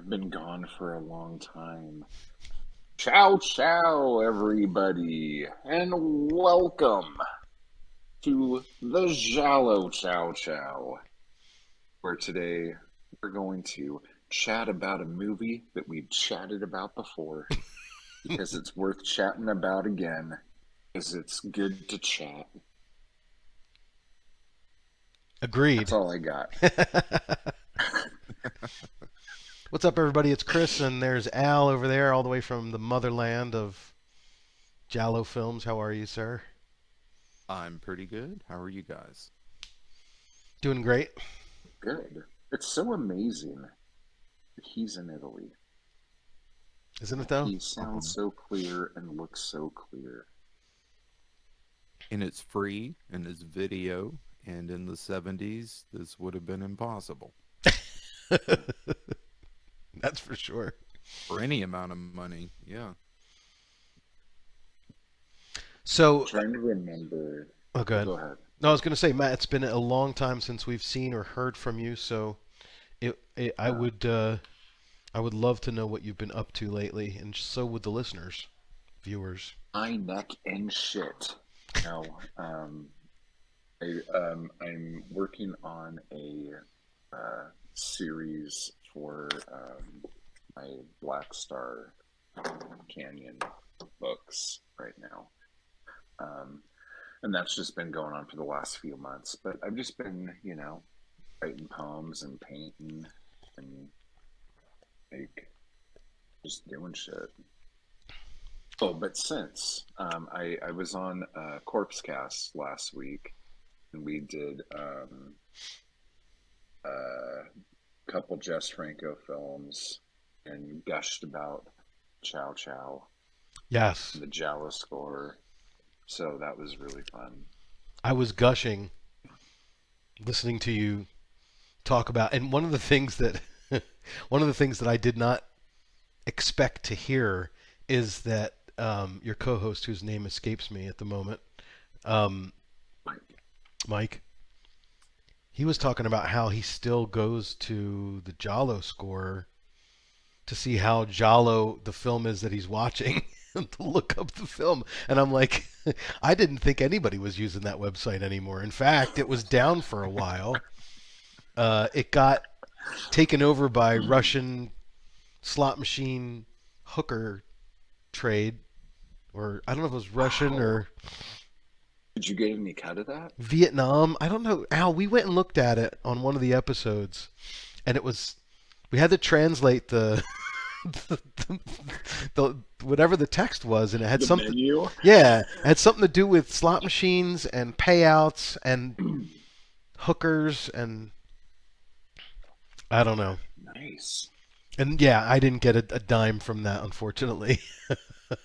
I've been gone for a long time. Ciao, ciao, everybody, and welcome to the Giallo Ciao, where today we're going to chat about a movie that we've chatted about before because it's worth chatting about again, because it's good to chat. That's Agreed. all I got. What's up, everybody? It's Chris, and there's Al over there, all the way from the motherland of Giallo films. How are you, sir? I'm pretty good. How are you guys? Doing great, Good. It's so amazing that he's in Italy. isn't it, though? He sounds so clear and looks so clear. And it's free and it's video. And in the 70s, this would have been impossible That's for sure. for any amount of money. Yeah. So, Trying to remember. oh, Oh, good. go ahead. No, I was going to say, Matt, it's been a long time since we've seen or heard from you. So, it Yeah. I would love to know what you've been up to lately, and so would the listeners, viewers. I neck and shit. No. I'm working on a series for my Black Star Canyon books right now. Um, and that's just been going on for the last few months. But I've just been, writing poems and painting and like just doing shit. Oh, but since I was on Corpse Cast last week, and we did a couple Jess Franco films and gushed about Chow Chow Yes, and the Giallo score. So that was really fun. I was gushing listening to you talk about, and one of the things that I did not expect to hear is that your co-host, whose name escapes me at the moment, um, Like, Mike, he was talking about how he still goes to the Giallo score to see how Giallo the film is that he's watching. To look up the film, and I'm like, I didn't think anybody was using that website anymore. In fact, it was down for a while. It got taken over by Russian slot machine hooker trade, or I don't know if it was Russian wow. or Did you get any cut of that? Vietnam. I don't know. Al, we went and looked at it on one of the episodes, and it was we had to translate the, the whatever the text was, and it had The something. menu? Yeah, it had something to do with slot machines and payouts and hookers and I don't know. Nice. And yeah, I didn't get a dime from that, unfortunately.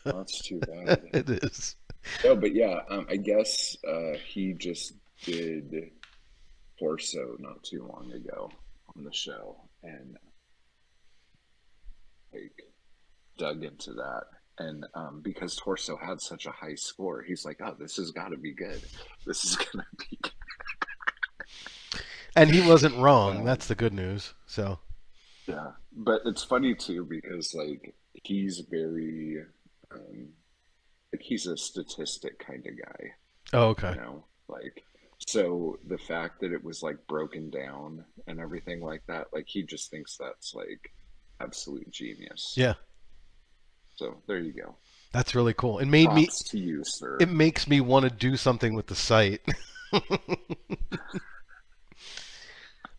Well, that's too bad. It is. No, but yeah, I guess he just did Torso not too long ago on the show, and like dug into that. And because Torso had such a high score, he's like, "Oh, this has got to be good. This is gonna be." And he wasn't Good. wrong. That's the good news. So, Yeah, but it's funny too because like he's very, um, like he's a statistic kind of guy, oh, you okay. know, like so the fact that it was like broken down and everything like that, like he just thinks that's like absolute genius. Yeah, So there you go. that's really cool. Props to you, It sir. makes me want to do something with the site.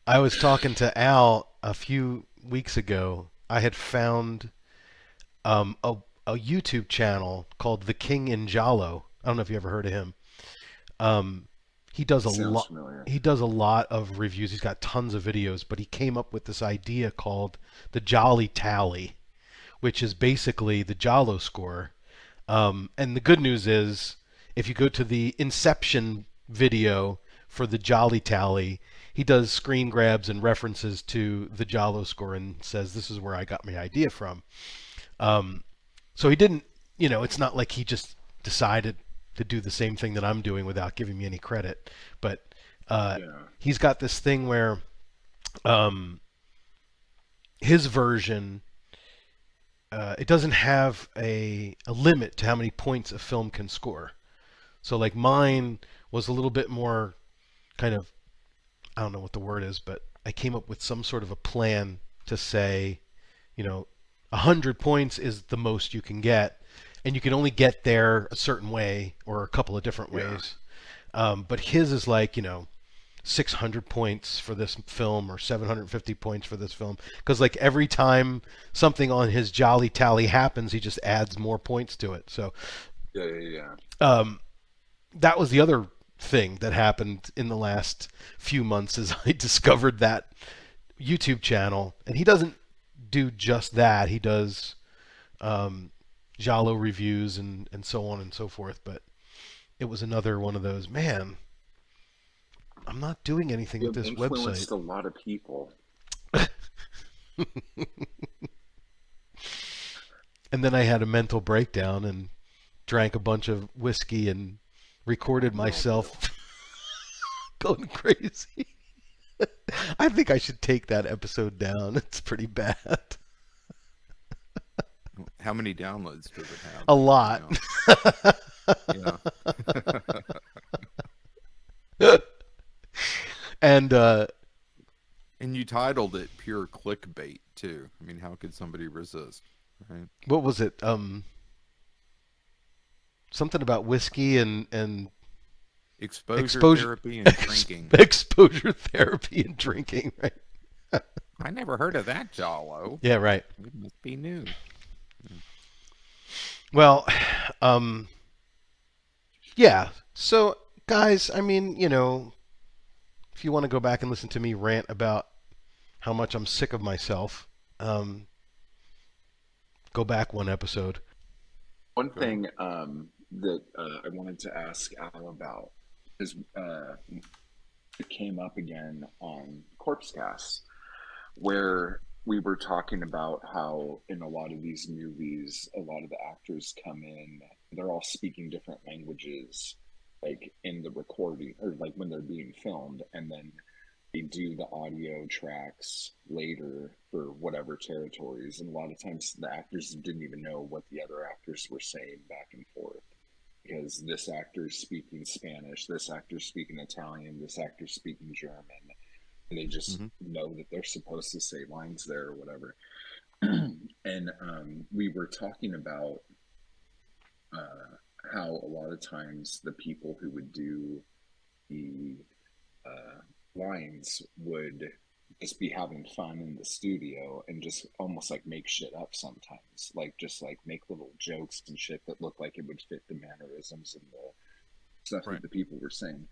I was talking to Al a few weeks ago. I had found a YouTube channel called The King in Jalo. I don't know if you ever heard of him. Um, he does a Sounds lot. familiar. He does a lot of reviews. He's got tons of videos, but he came up with this idea called the Jolly Tally, which is basically the Jalo score. And the good news is, if you go to the Inception video for the Jolly Tally, he does screen grabs and references to the Jalo score and says, "This is where I got my idea from." Um, so he didn't, it's not like he just decided to do the same thing that I'm doing without giving me any credit. But Yeah. he's got this thing where um, his version, it doesn't have a limit to how many points a film can score. So like mine was a little bit more kind of, I don't know what the word is, but I came up with some sort of a plan to say, you know, 100 points is the most you can get, and you can only get there a certain way or a couple of different Yeah. ways. But his is like, 600 points for this film or 750 points for this film, because like every time something on his Jolly Tally happens, he just adds more points to it. So Yeah. Yeah. Yeah. um, that was the other thing that happened in the last few months is I discovered that YouTube channel, and he doesn't do just that. He does um, Giallo reviews and so on and so forth. But it was another one of those, man, I'm not doing anything You with have this website. influenced a lot of people. And then I had a mental breakdown and drank a bunch of whiskey and recorded We all do. myself going crazy. I think I should take that episode down. It's pretty bad. How many downloads does it have? A lot. Yeah. And And you titled it pure clickbait too. I mean, how could somebody resist, right? what was it? Something about whiskey and Exposure exposure therapy and drinking. exposure therapy and drinking, right? I never heard of that, Jollo. Yeah, right. It must be new. Well, um, yeah. So, guys, I mean, if you want to go back and listen to me rant about how much I'm sick of myself, um, go back one episode. One Okay. thing that I wanted to ask Al about is it came up again on Corpse Cast, where we were talking about how in a lot of these movies, a lot of the actors come in, they're all speaking different languages, like in the recording or like when they're being filmed, and then they do the audio tracks later for whatever territories. And a lot of times the actors didn't even know what the other actors were saying back and forth because this actor's speaking Spanish, this actor's speaking Italian, this actor's speaking German, and they just Mm-hmm. know that they're supposed to say lines there or whatever. And we were talking about how a lot of times the people who would do the lines would just be having fun in the studio and just almost like make shit up sometimes, like just like make little jokes and shit that look like it would fit the mannerisms and the stuff Right. that the people were saying.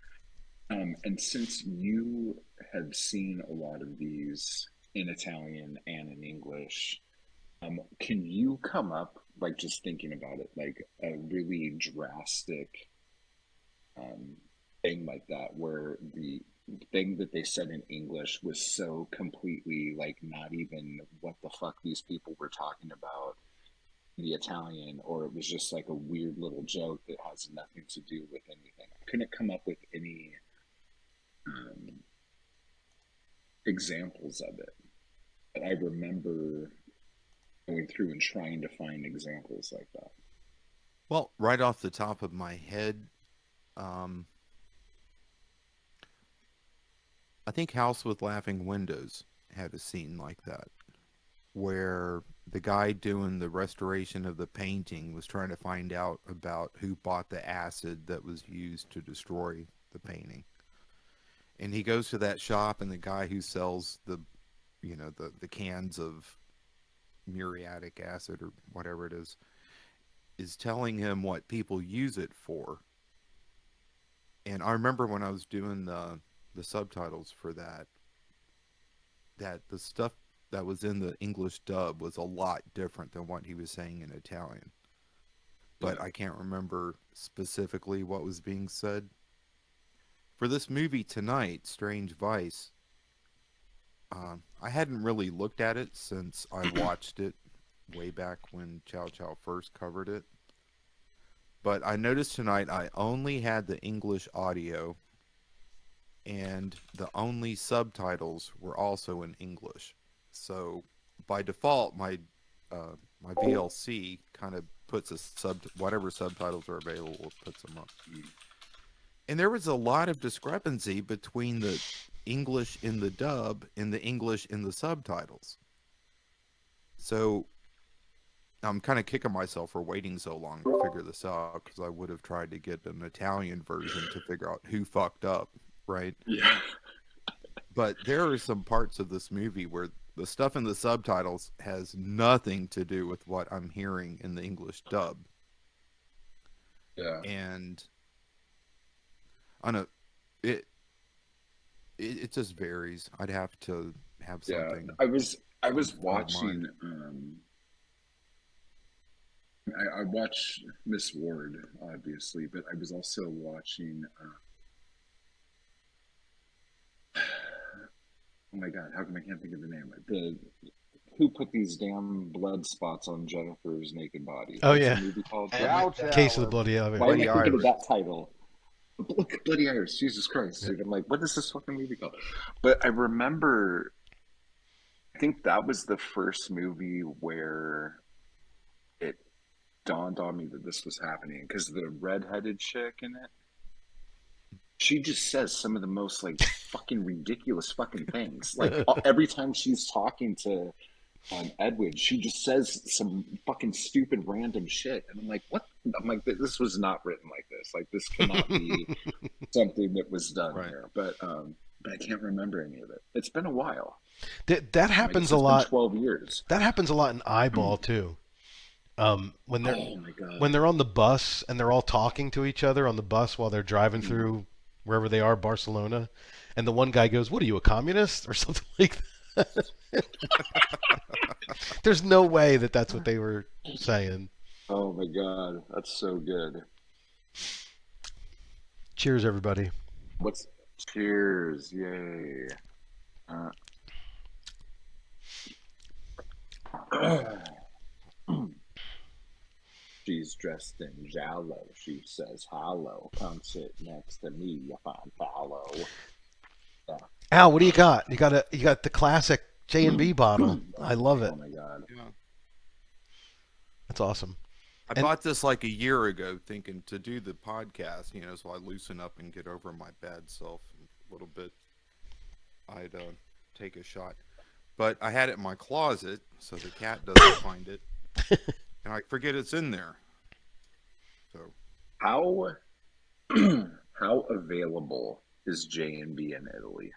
And since you have seen a lot of these in Italian and in English, can you come up, like just thinking about it, like a really drastic um, thing like that, where the thing that they said in English was so completely like not even what the fuck these people were talking about in the Italian, or it was just like a weird little joke that has nothing to do with anything? I couldn't come up with any um, examples of it, but I remember going through and trying to find examples like that. Well, right off the top of my head, um, I think House with Laughing Windows had a scene like that, where the guy doing the restoration of the painting was trying to find out about who bought the acid that was used to destroy the painting. And he goes to that shop, and the guy who sells the cans of muriatic acid or whatever it is telling him what people use it for. And I remember when I was doing the subtitles for that the stuff that was in the English dub was a lot different than what he was saying in Italian. But Yeah. I can't remember specifically what was being said. For this movie tonight, Strange Vice, I hadn't really looked at it since I watched it way back when Chow Chow first covered it. But I noticed tonight I only had the English audio, and the only subtitles were also in English. So by default, my VLC kind of puts a whatever subtitles are available, puts them up. And there was a lot of discrepancy between the English in the dub and the English in the subtitles. So I'm kind of kicking myself for waiting so long to figure this out, because I would have tried to get an Italian version to figure out who fucked up, right? Yeah. But there are some parts of this movie where the stuff in the subtitles has nothing to do with what I'm hearing in the English dub. Yeah. And I don't know, it just varies. I'd have to have something. Yeah. I was watching I watched Miss Wardh, obviously, but I was also watching oh my god, how come I can't think of the name? The who put these damn blood spots on Jennifer's naked body? Oh What's yeah, the movie called? Giallo Ciao. Case of the Bloody Elevator. Why am I Bloody thinking of Iris. that title? Look, Bloody Iris, Jesus Christ. Dude. I'm like, what is this fucking movie called? But I remember, I think that was the first movie where it dawned on me that this was happening, because the redheaded chick in it, she just says some of the most like fucking ridiculous fucking things. Like every time she's talking to Edwin, she just says some fucking stupid random shit, and I'm like, what? I'm like, this was not written like this. Like this cannot be something that was done Right. here. But I can't remember any of it. It's been a while. That happens a It's been lot. 12 years. That happens a lot in Eyeball too. When they're Oh my god. when they're on the bus and they're all talking to each other on the bus while they're driving through wherever they are, Barcelona, and the one guy goes, "What are you, a communist?" or something like that. There's no way that that's what they were saying. Oh my god, that's so good. Cheers, everybody. What's cheers? Yay. She's dressed in Giallo. She says, "Hello, come sit next to me, you fine fellow." Yeah. Al, what do you got? You got the classic J&B bottle. I love it. Oh my god. Yeah. That's awesome. I And- bought this like a year ago, thinking to do the podcast, so I loosen up and get over my bad self a little bit. I'd take a shot. But I had it in my closet, so the cat doesn't find it. And I forget it's in there. So How how available is J&B in Italy?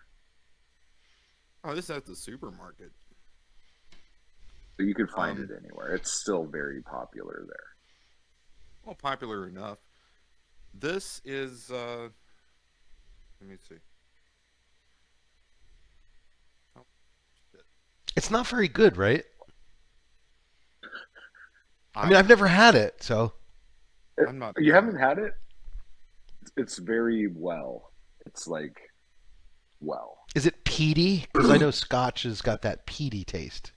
this is at the supermarket. So you could find it anywhere. It's still very popular there. Well, popular enough. This is let me see. Oh, shit. It's not very good, right? I mean, I've never had it, so I'm not. You haven't had it? It's very well. It's like well. is it peaty? Because I know Scotch has got that peaty taste.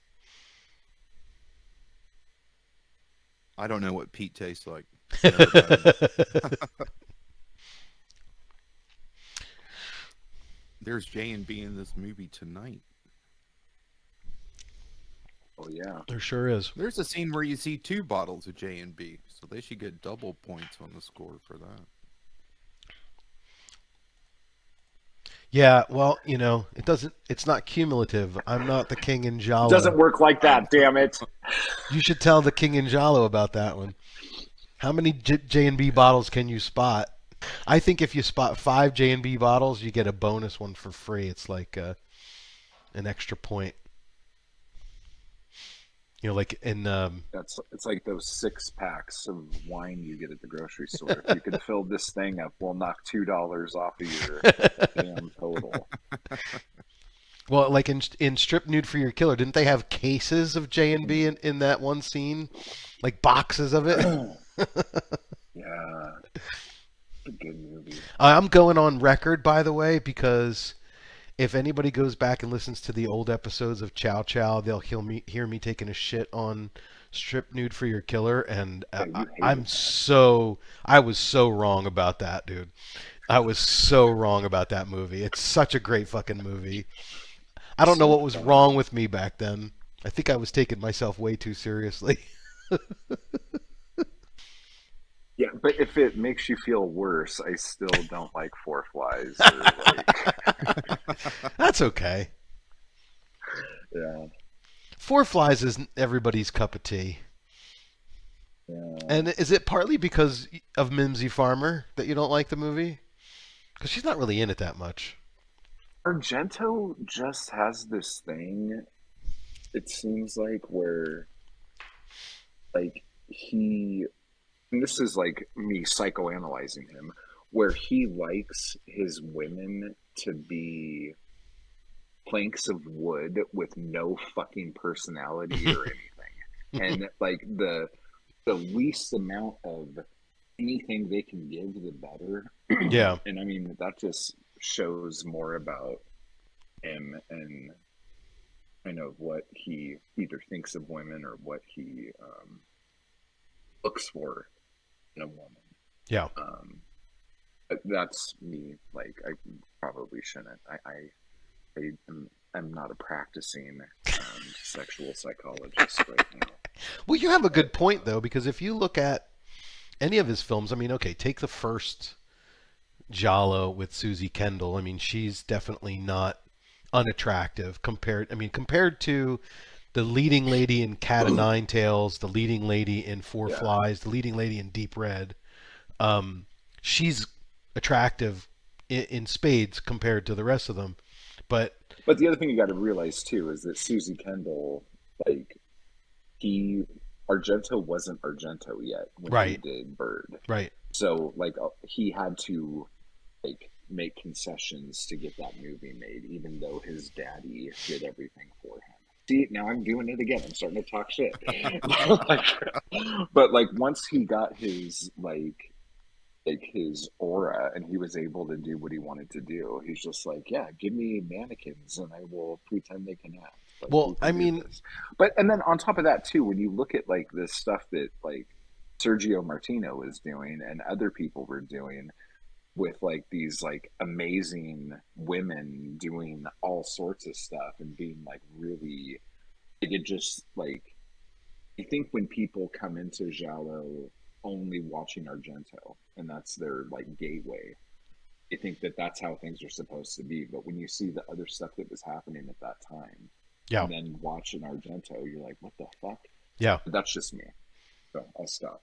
I don't know what peat tastes like. Never done it. There's J&B in this movie tonight. Oh yeah. There sure is. There's a scene where you see 2 bottles of J&B, so they should get double points on the score for that. Yeah, well, it doesn't. It's not cumulative. I'm not the king in Giallo. It doesn't work like that, damn it. You should tell the king in Giallo about that one. How many J&B bottles can you spot? I think if you spot 5 J&B bottles, you get a bonus one for free. It's like an extra point. Like in It's like those 6 packs of wine you get at the grocery store. If you can fill this thing up, we'll knock $2 off of your damn total. well, like in Strip Nude for Your Killer, didn't they have cases of J&B in that one scene, like boxes of it? Yeah. A good movie. I'm going on record, by the way, because if anybody goes back and listens to the old episodes of Chow Chow, they'll hear me taking a shit on Strip Nude for Your Killer, and Yeah, you hated I was so wrong about that, dude. I was so wrong about that movie. It's such a great fucking movie. I don't know what was wrong with me back then. I think I was taking myself way too seriously. Yeah, but if it makes you feel worse, I still don't like Four Flies or like, That's okay. yeah, Four Flies isn't everybody's cup of tea. yeah. And is it partly because of Mimsy Farmer that you don't like the movie? Because she's not really in it that much. Argento just has this thing. It seems like where like he, and this is like me psychoanalyzing him, where he likes his women to be planks of wood with no fucking personality or anything. And like the least amount of anything they can give, the better. Yeah. And I mean that just shows more about him and kind of what he either thinks of women or what he looks for in a woman. Yeah. Um, but that's me. Like I probably shouldn't. I'm not a practicing sexual psychologist right now. Well, you have a But good point, though, because if you look at any of his films, I mean, okay, take the first Giallo with Susie Kendall. I mean, she's definitely not unattractive compared to the leading lady in Cat o' Nine Tails, the leading lady in Four yeah, Flies, the leading lady in Deep Red. Um, she's attractive in spades compared to the rest of them. But but the other thing you got to realize too is that Susie Kendall, like he Argento wasn't Argento yet when he right, did Bird, right. so like he had to like make concessions to get that movie made, even though his daddy did everything for him. See, now I'm doing it again. I'm starting to talk shit. Like, but like once he got his like his aura and he was able to do what he wanted to do, he's just like, yeah, give me mannequins and I will pretend they can act. Like we Well, can I do mean, this. But and then on top of that too, when you look at like this stuff that like Sergio Martino is doing and other people were doing with like these like amazing women doing all sorts of stuff and being like really like it just like I think when people come into Giallo only watching Argento and that's their like gateway, I think that that's how things are supposed to be. But when you see the other stuff that was happening at that time yeah, and then watch an Argento, you're like, what the fuck? yeah. But that's just me. So I'll stop.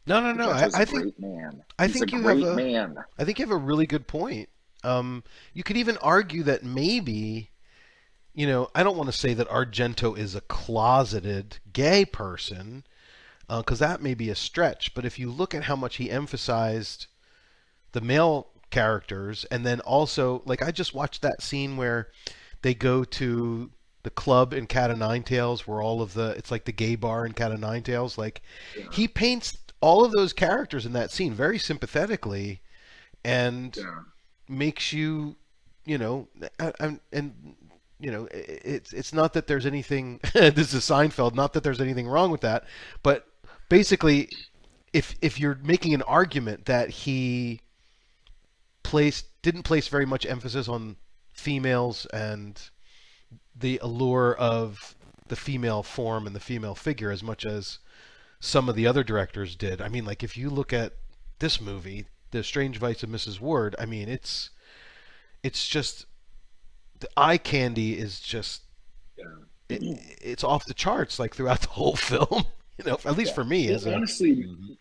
No, no, no. Argento's a I think great man. I He's a think you have great a man. I think you have a really good point. You could even argue that maybe, I don't want to say that Argento is a closeted gay person, because that may be a stretch. But if you look at how much he emphasized the male characters, and then also, like, I just watched that scene where they go to the club in Cat o' Nine Tails, where it's like the gay bar in Cat o' Nine Tails. Like, Yeah. he paints all of those characters in that scene very sympathetically, and Yeah. makes you, you know, and it's not that there's anything. This is Seinfeld. Not that there's anything wrong with that, but basically, if you're making an argument that he didn't place very much emphasis on females and the allure of the female form and the female figure as much as some of the other directors did. I mean, like if you look at this movie, The Strange Vice of Mrs. Wardh, I mean, it's just the eye candy is just Yeah. it's off the charts like throughout the whole film. At least Yeah. for me Well, as a honestly, Mhm.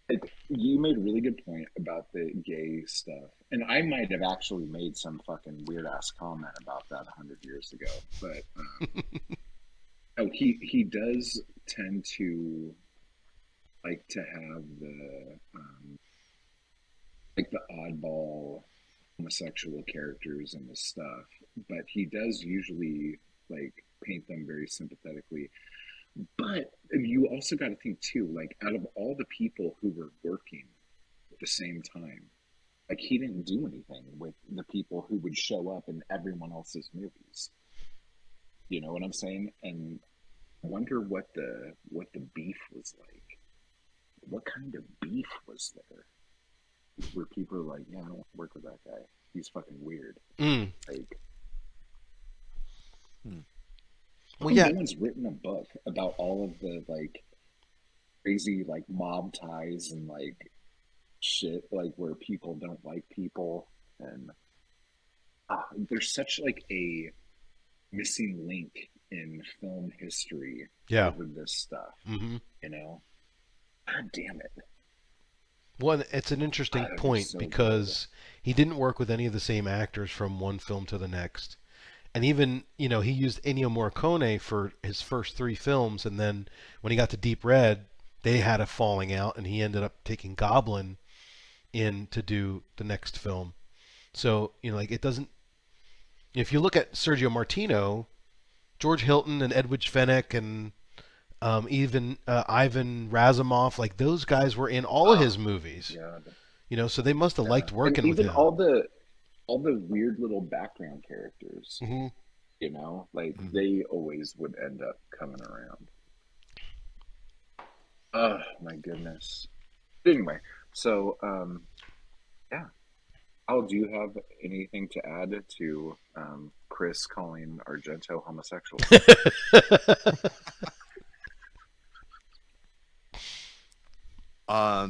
like, you made a really good point about the gay stuff, and I might have actually made some fucking weird ass comment about that 100 years ago. But oh, he does tend to like to have the like the oddball homosexual characters and the stuff, but he does usually like paint them very sympathetically. But you also got to think too, like out of all the people who were working at the same time, like he didn't do anything with the people who would show up in everyone else's movies. You know what I'm saying? And I wonder what the beef was like. What kind of beef was there? Where people are like, yeah, I don't want to work with that guy. He's fucking weird. mm. Like, Hmm. How Well, come yeah, no one's written a book about all of the like crazy like mob ties and like shit like where people don't like people and there's such like a missing link in film history yeah. over this stuff, hmm you know? God damn it. Well, it's an interesting God, it was point so good. because he didn't work with any of the same actors from one film to the next. And even, he used Ennio Morricone for his first three films, and then when he got to Deep Red, they had a falling out, and he ended up taking Goblin in to do the next film. So, like it doesn't. If you look at Sergio Martino, George Hilton and Edwidge Fenech and even Ivan Razumov, like those guys were in all of Oh his movies. god. So they must have Yeah. liked And working with even him. all the weird little background characters, hmm you know, like Hmm. they always would end up coming around. Oh my goodness. Anyway, so yeah. Al, do you have anything to add to Chris calling Argento homosexual? Uh,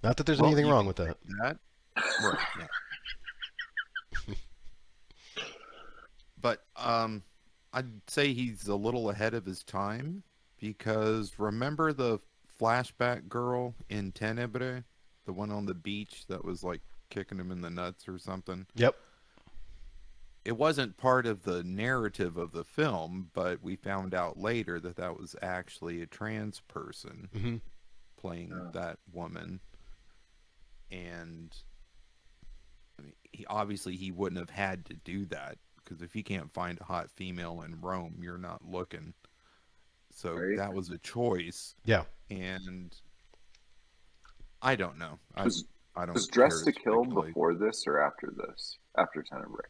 Not that there's well, anything you wrong can with that. say that, right? Yeah, but I'd say he's a little ahead of his time because remember the flashback girl in Tenebre, the one on the beach that was like kicking him in the nuts or something. Yep. It wasn't part of the narrative of the film, but we found out later that that was actually a trans person hmm playing Oh, that woman. And I mean, he wouldn't have had to do that because if you can't find a hot female in Rome, you're not looking. So right? that was a choice, Yeah. and I don't know. Was I was don't Dress care to to Kill speculate. before this or after this? After Tenebrae.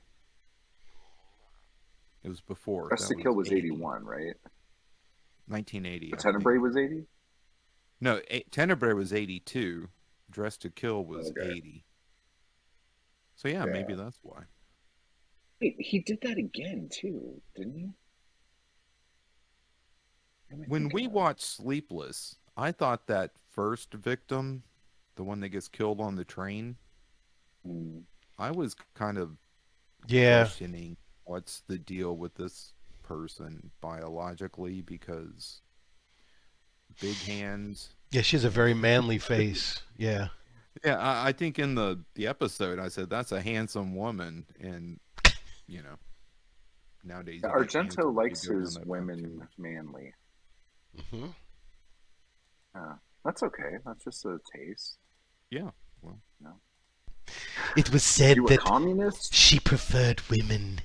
It was before. Dress That to Kill was was 80, 81, right? 1980, But I think. Tenebrae was 80? No, Tenebrae was 82. Dress to Kill was Okay. 80. So yeah, maybe Yeah. that's why. Wait, he did that again too, didn't he? What am I When thinking we of? watched Sleepless, I thought that first victim, the one that gets killed on the train, Hmm. I was kind of Yeah. questioning what's the deal with this person biologically because big hands Yeah, she has a and very manly face. Yeah. yeah, I think in the episode I said that's a handsome woman, and you know nowadays Yeah, you get Argento handsome if you likes go down his that path too women much. manly. hmm That's okay. That's just a taste. Yeah, well, You know? It was Are said you a that communist? she preferred women.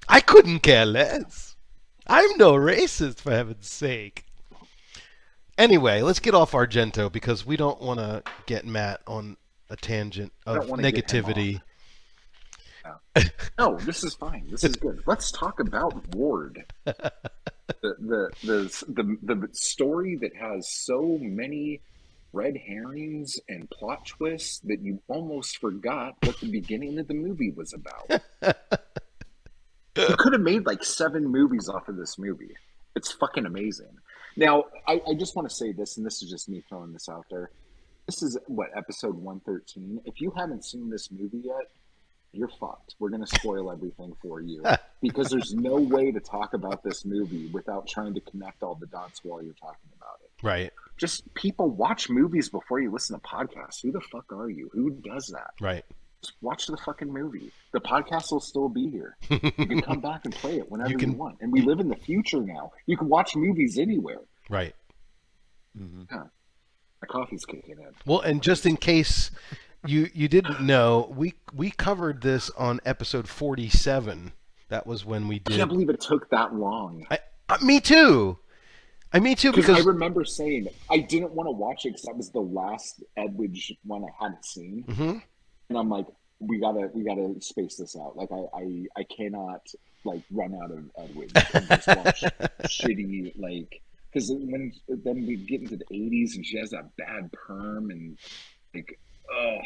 I couldn't care less. I'm no racist, for heaven's sake. Anyway, let's get off Argento because we don't want to get Matt on a tangent I don't of want to get him off. negativity. No. No, this is fine. This is good. Let's talk about Wardh. The story that has so many red herrings and plot twists that you almost forgot what the beginning of the movie was about. You could have made like 7 movies off of this movie. It's fucking amazing. Now, I just want to say this, and this is just me throwing this out there. This is what, episode 113. If you haven't seen this movie yet, you're fucked. We're going to spoil everything for you because there's no way to talk about this movie without trying to connect all the dots while you're talking about it. Right, Just people watch movies before you listen to podcasts. Who the fuck are you? Who does that? right. Just watch the fucking movie. The podcast will still be here. You can come back and play it you whenever you can, want. And we live in the future now. You can watch movies anywhere. right. hmm Yeah, my coffee's kicking in. Well, and just in case you didn't know, we covered this on episode 47. That was when we I can't did. believe it took that long. Me too. Me too Because I because. remember saying I didn't want to watch it because that was the last Edwidge one I hadn't seen, Mhm. and I'm like, we gotta space this out. Like I cannot like run out of Edwidge and just watch shitty like because when then we get into the 80s and she has that bad perm and like I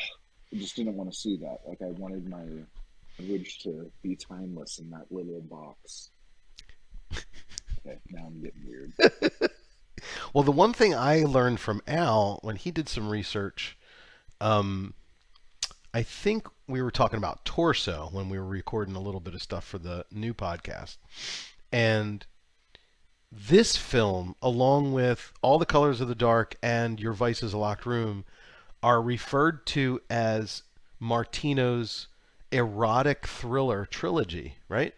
just didn't want to see that. Like I wanted my Edwidge to be timeless in that little box. Okay, now I'm getting weird. Well, the one thing I learned from Al when he did some research, um, I think we were talking about Torso when we were recording a little bit of stuff for the new podcast. And this film, along with All the Colors of the Dark and Your Vice is a Locked Room, are referred to as Martino's erotic thriller trilogy, right?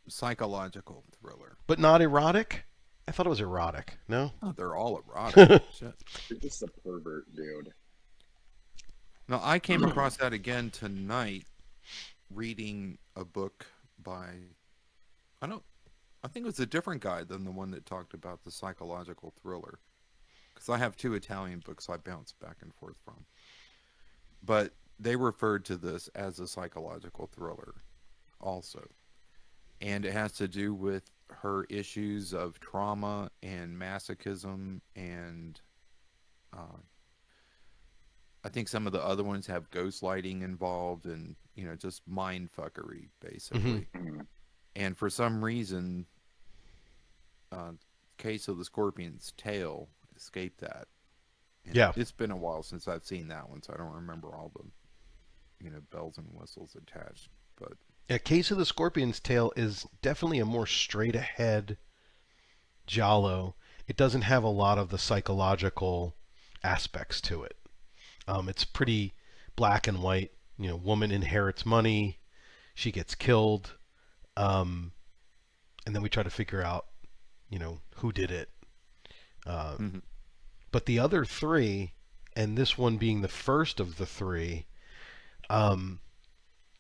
Psychological thriller. But not erotic? I thought it was erotic. No? Oh, they're all erotic. Shit. You're just a pervert, dude. Now, I came across that again tonight reading a book by, I don't, I think it was a different guy than the one that talked about the psychological thriller. Because I have two Italian books I bounce back and forth from. But they referred to this as a psychological thriller also. And it has to do with her issues of trauma and masochism, and I think some of the other ones have gaslighting involved, and just mind fuckery basically. Mhm. And for some reason, Case of the Scorpion's Tail escaped that. And Yeah. it's been a while since I've seen that one, so I don't remember all the bells and whistles attached. But A Case of the Scorpion's Tail is definitely a more straight ahead Giallo. It doesn't have a lot of the psychological aspects to it. It's pretty black and white. Woman inherits money, she gets killed, and then we try to figure out, who did it. Mhm. But the other three, and this one being the first of the three, um,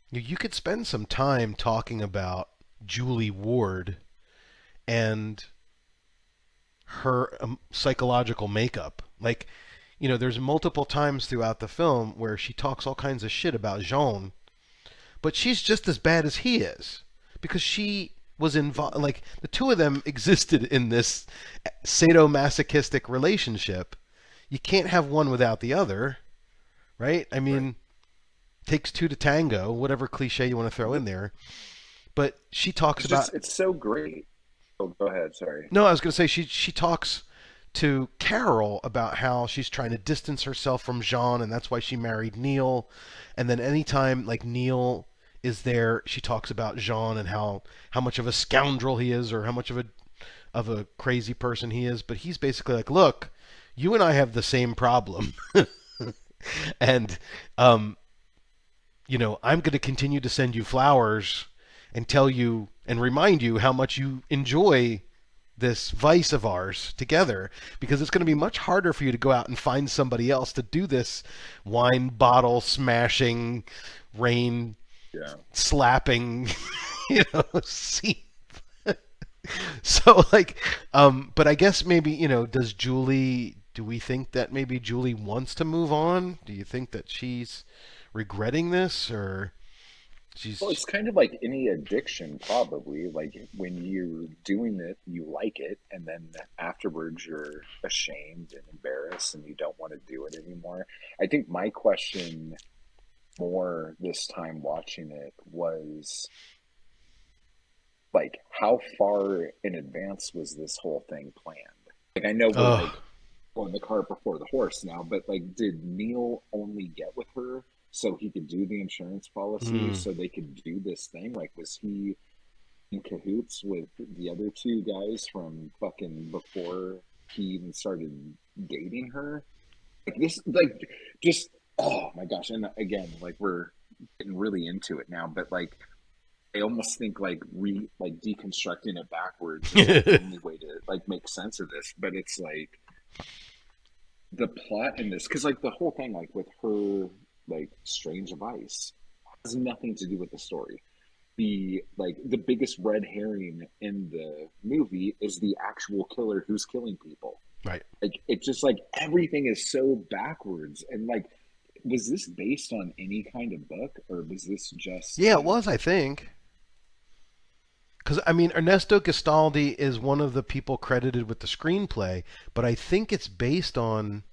you could spend some time talking about Julie Wardh and her psychological makeup. Like, there's multiple times throughout the film where she talks all kinds of shit about Jean, but she's just as bad as he is because she was involved. Like, the two of them existed in this sadomasochistic relationship. You can't have one without the other, right? I mean, Right. takes two to tango, whatever cliche you want to throw in there. But she talks It's about. just it's so great. Oh, go ahead. Sorry. No, I was going to say she talks to Carol about how she's trying to distance herself from Jean, and that's why she married Neil. And then anytime like Neil is there, she talks about Jean and how much of a scoundrel he is, or how much of a crazy person he is. But he's basically like, look, you and I have the same problem, and I'm going to continue to send you flowers and tell you and remind you how much you enjoy this vice of ours together, because it's going to be much harder for you to go out and find somebody else to do this wine bottle smashing, rain Yeah. slapping, scene. So like, but I guess maybe, do we think that maybe Julie wants to move on? Do you think that she's regretting this, or Well, she's it's kind of like any addiction, probably. Like when you're doing it, you like it, and then afterwards you're ashamed and embarrassed and you don't want to do it anymore. I think my question more this time watching it was like, how far in advance was this whole thing planned? Like, I know we're oh like going the cart before the horse now, but like, did Neil only get with her so he could do the insurance policy hmm. so they could do this thing? Like, was he in cahoots with the other two guys from fucking before he even started dating her? Like this, like just oh my gosh! And again, like we're getting really into it now, but like I almost think like deconstructing it backwards is like the only way to like make sense of this. But it's like the plot in this, because like the whole thing, like with her like strange advice, has nothing to do with the story. The biggest red herring in the movie is the actual killer who's killing people. Right. Like it's just like everything is so backwards. And like, was this based on any kind of book, or was this just Yeah, it like was, I think. Because, I mean, Ernesto Gastaldi is one of the people credited with the screenplay, but I think it's based on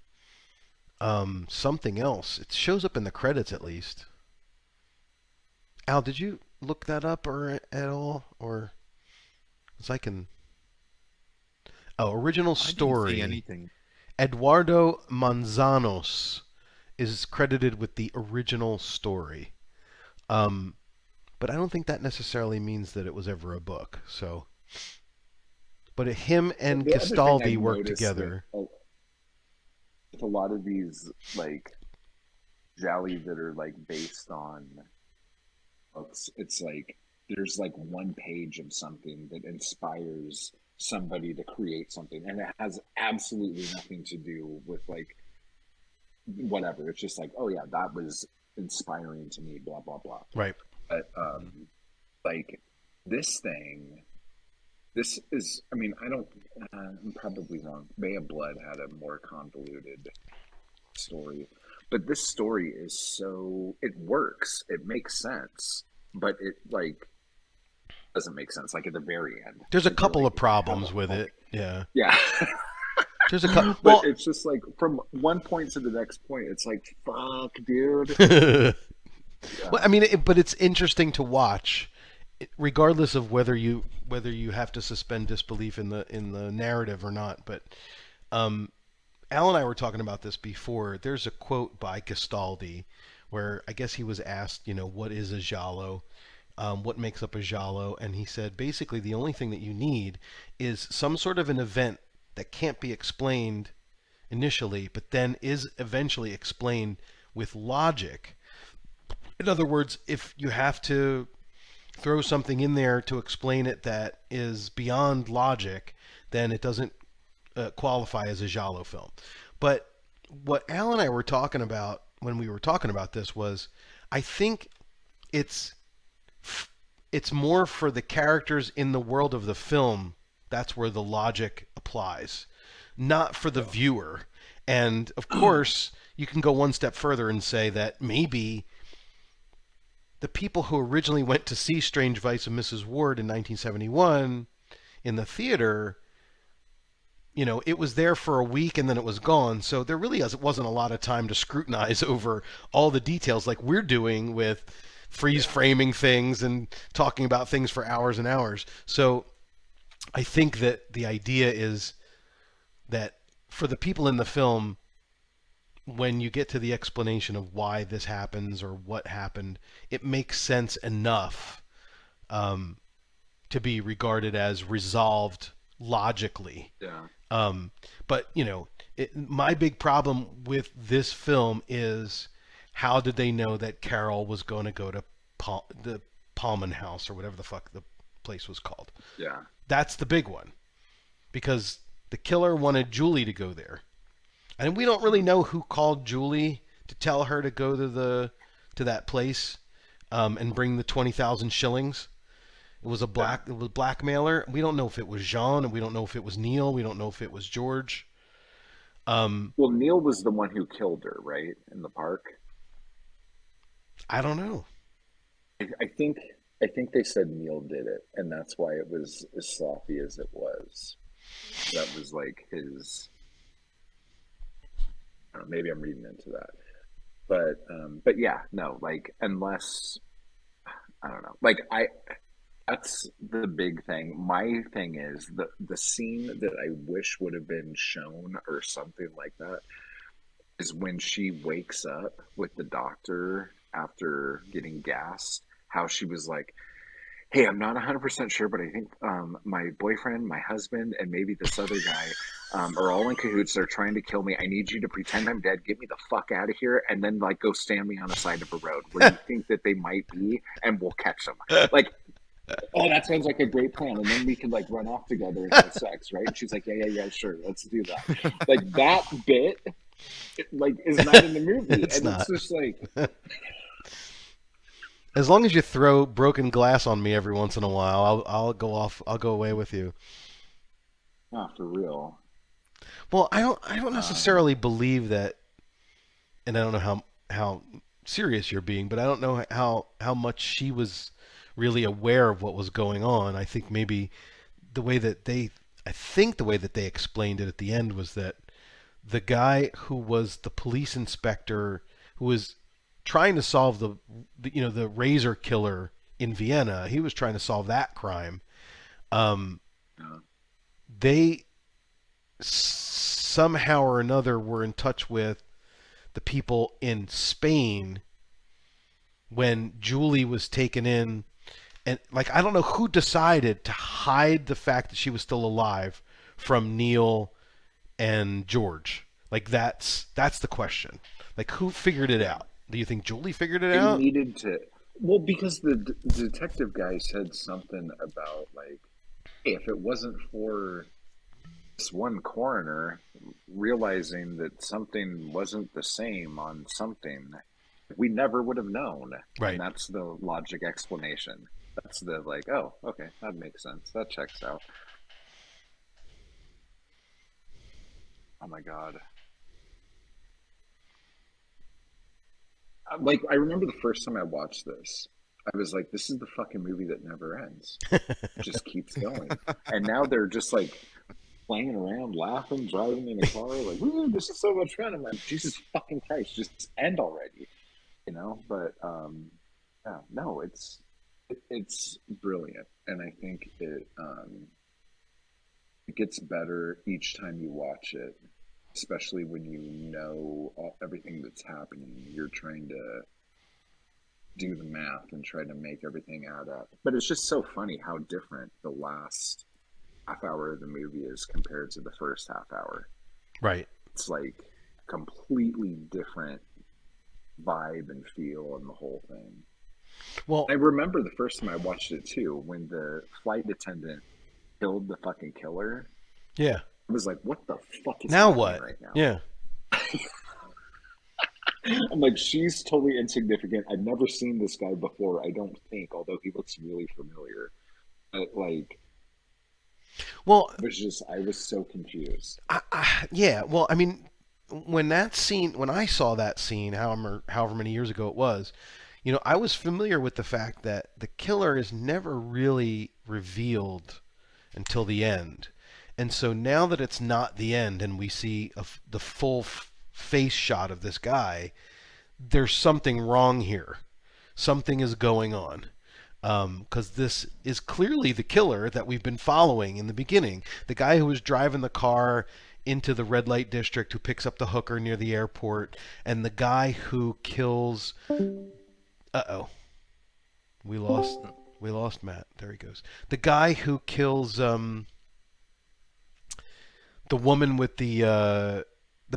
something else. It shows up in the credits, at least. Al, did you look that up or at all? Or, because I can. Oh, original I didn't see story. anything. Eduardo Manzanos is credited with the original story. Um, but I don't think that necessarily means that it was ever a book. So, but him and The other thing Castaldi I've worked noticed with together. with a lot of these like jolly that are like based on books, it's like there's like one page of something that inspires somebody to create something, and it has absolutely nothing to do with like whatever. It's just like, oh yeah, that was inspiring to me, blah blah blah. Right. But like this thing, this is, I mean, I don't, I'm probably wrong. Bay of Blood had a more convoluted story, but this story is so, it works, it makes sense, but it like doesn't make sense. Like at the very end, There's a like you're couple like, of how the problems with fuck? it. Yeah. Yeah. There's a couple. But Well, it's just like from one point to the next point, it's like, fuck, dude. well, Yeah. I mean, but it's interesting to watch, regardless of whether you have to suspend disbelief in the narrative or not. But um, Al and I were talking about this before. There's a quote by Castaldi where I guess he was asked, what is a giallo? What makes up a giallo? And he said basically the only thing that you need is some sort of an event that can't be explained initially, but then is eventually explained with logic. In other words, if you have to throw something in there to explain it that is beyond logic, then it doesn't qualify as a giallo film. But what Al and I were talking about when we were talking about this was, I think it's it's more for the characters in the world of the film. That's where the logic applies, not for the viewer. And of course, you can go one step further and say that maybe the people who originally went to see Strange Vice of Mrs. Wardh in 1971 in the theater, it was there for a week and then it was gone. So there really wasn't a lot of time to scrutinize over all the details like we're doing with freeze Yeah. framing things and talking about things for hours and hours. So I think that the idea is that for the people in the film, when you get to the explanation of why this happens or what happened, it makes sense enough um, to be regarded as resolved logically. Yeah. Um, but my big problem with this film is how did they know that Carol was going to go to the Palman House or whatever the fuck the place was called? Yeah. That's the big one because the killer wanted Julie to go there, and we don't really know who called Julie to tell her to go to that place and bring the 20,000 shillings. Yeah. It was blackmailer. We don't know if it was Jean, and we don't know if it was Neil. We don't know if it was George. Um, Well, Neil was the one who killed her, right? In the park. I don't know. I think I think they said Neil did it, and that's why it was as sloppy as it was. That was like his. I don't know, maybe I'm reading into that, but yeah, no, like unless I don't know, like I that's the big thing. My thing is the scene that I wish would have been shown or something like that is when she wakes up with the doctor after getting gassed. How she was like, hey, I'm not 100% sure, but I think my boyfriend, my husband, and maybe this other guy are all in cahoots. They're trying to kill me. I need you to pretend I'm dead. Get me the fuck out of here. And then, like, go stand me on the side of a road where you think that they might be, and we'll catch them. Like, oh, that sounds like a great plan. And then we can, like, run off together and have sex, right? And she's like, yeah, yeah, yeah, sure. Let's do that. Like, that bit, like, is not in the movie. It's And it's not. just like, As long as you throw broken glass on me every once in a while, I'll go off. I'll go away with you. not for real. Well, I don't Um, necessarily believe that, and I don't know how serious you're being, but I don't know how much she was really aware of what was going on. I think maybe the way that they, I think the way that they explained it at the end was that the guy who was the police inspector who was trying to solve the razor killer in Vienna, he was trying to solve that crime. Um, uh, they somehow or another were in touch with the people in Spain when Julie was taken in, and like I don't know who decided to hide the fact that she was still alive from Neil and George. Like that's the question. Like who figured it Yeah. out? Do you think Julie figured it They out? needed to. Well, because the detective guy said something about like, hey, if it wasn't for this one coroner realizing that something wasn't the same on something, we never would have known. And Right. that's the logic explanation. That's the like, oh, okay, that makes sense. That checks out. Oh my god. Like I remember the first time I watched this, I was like, this is the fucking movie that never ends. It just keeps going. And now they're just like playing around, laughing, driving in a car, like, ooh, this is so much fun. I'm like, Jesus fucking Christ, just end already, you know? But yeah, no, it's brilliant, and I think it gets better each time you watch it, especially when you know everything that's happening. You're trying to do the math and try to make everything add up. But it's just so funny how different the last half hour of the movie is compared to the first half hour. Right. It's like completely different vibe and feel and the whole thing. I Well, remember the first time I watched it too, when the flight attendant killed the fucking killer. yeah. I was like, what the fuck is Now happening what? right now? Yeah. I'm like, she's totally insignificant. I've never seen this guy before, I don't think, although he looks really familiar. But like, Well, I was so confused. yeah. Well, I mean, when I saw that scene, however many years ago it was, I was familiar with the fact that the killer is never really revealed until the end. And so now that it's not the end and we see the full face shot of this guy, there's something wrong here. Something is going on. Because this is clearly the killer that we've been following in the beginning. The guy who was driving the car into the red light district, who picks up the hooker near the airport, and the guy who kills. Uh-oh, we lost. We lost Matt. There he goes. The guy who kills the woman with the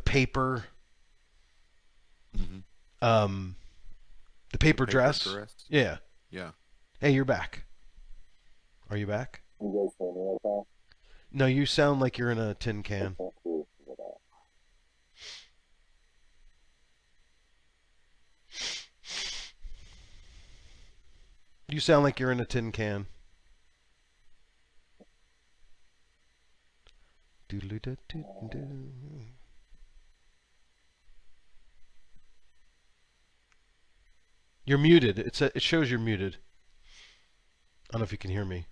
paper Mm-hmm. um the The paper paper dress. dress. Yeah. Yeah. Hey, you're back. Are you back? You guys hear me okay? No, you sound like you're in a tin I can. can't hear you. You sound like you're in a tin can. You're muted. It shows you're muted. I don't know if you can hear me.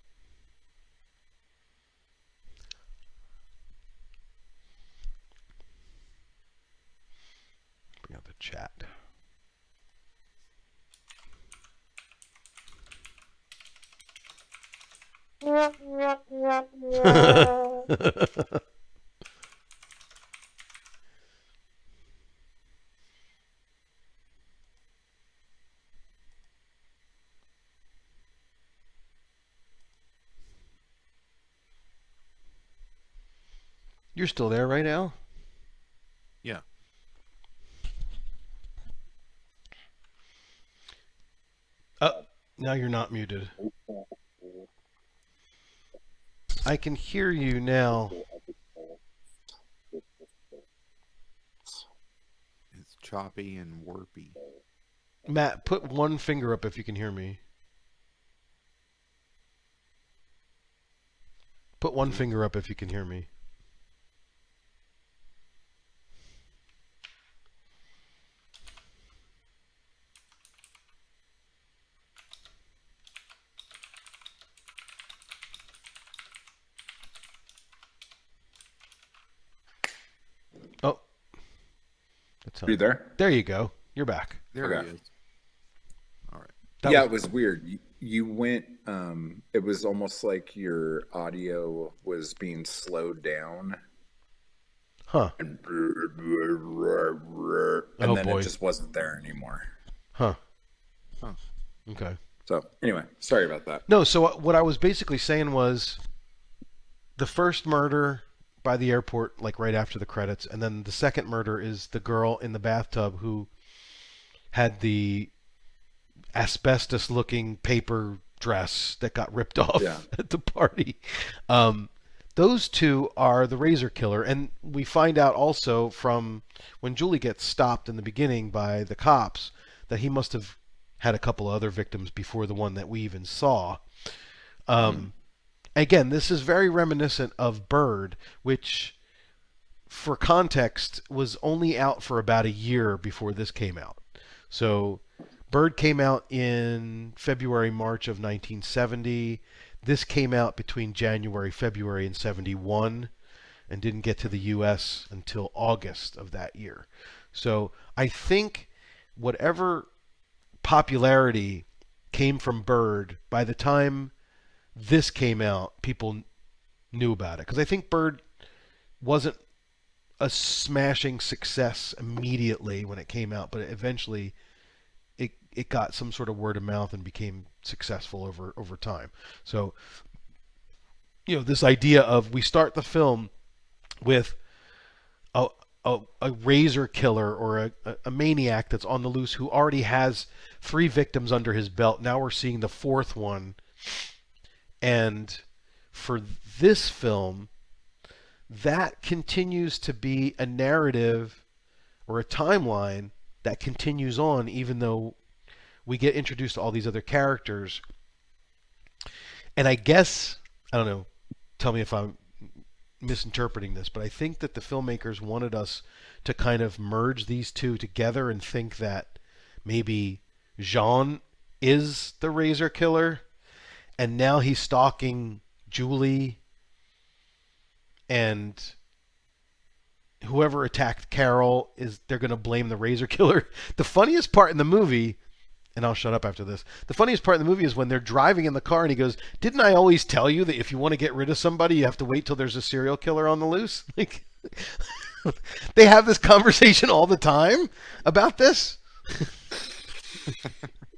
Bring out the chat. You're still there, right, Al? Yeah. Oh, now you're not muted. I can hear you now. It's choppy and warpy. Matt, put one finger up if you can hear me. Put one finger up if you can hear me. Oh, that's Are you there? there you go. You're back. There Okay. he is. All right. Yeah, it was weird. You went. It was almost like your audio was being slowed down, Huh. and Oh then it boy. just wasn't there anymore. Huh. Huh. Okay. So anyway, sorry about that. No, so what I was basically saying was the first murder by the airport, like right after the credits, and then the second murder is the girl in the bathtub who had the asbestos looking paper dress that got ripped Yeah. off at the party. Um, those two are the razor killer. And we find out also from when Julie gets stopped in the beginning by the cops that he must have had a couple other victims before the one that we even saw. Mm. Um, again, this is very reminiscent of Bird, which, for context, was only out for about a year before this came out. So Bird came out in February, March of 1970. This came out between January, February, and 71 and didn't get to the US until August of that year. So I think whatever popularity came from Bird, by the time this came out, people knew about it. Because I think Bird wasn't a smashing success immediately when it came out, but eventually it got some sort of word of mouth and became successful over time. So, this idea of we start the film with a a razor killer or a maniac that's on the loose who already has three victims under his belt. Now we're seeing the fourth one. And for this film, that continues to be a narrative or a timeline that continues on, even though we get introduced to all these other characters. And I guess, I don't know, tell me if I'm misinterpreting this, but I think that the filmmakers wanted us to kind of merge these two together and think that maybe Jean is the razor killer and now he's stalking Julie and whoever attacked Carol is they're going to blame the razor killer. The funniest part in the movie, and I'll shut up after this. The funniest part in the movie is when they're driving in the car and he goes, "Didn't I always tell you that if you want to get rid of somebody, you have to wait till there's a serial killer on the loose?" Like they have this conversation all the time about this.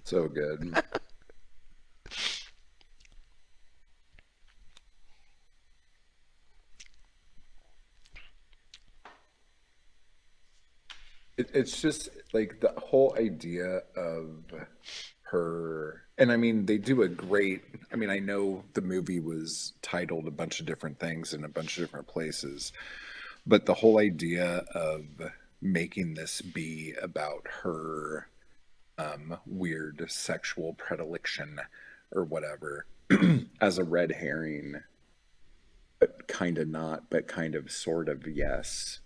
So good. It's just like the whole idea of her, and I mean, they do a great. I mean, I know the movie was titled a bunch of different things in a bunch of different places, but the whole idea of making this be about her weird sexual predilection or whatever as a red herring, but kind of not, but kind of sort of yes,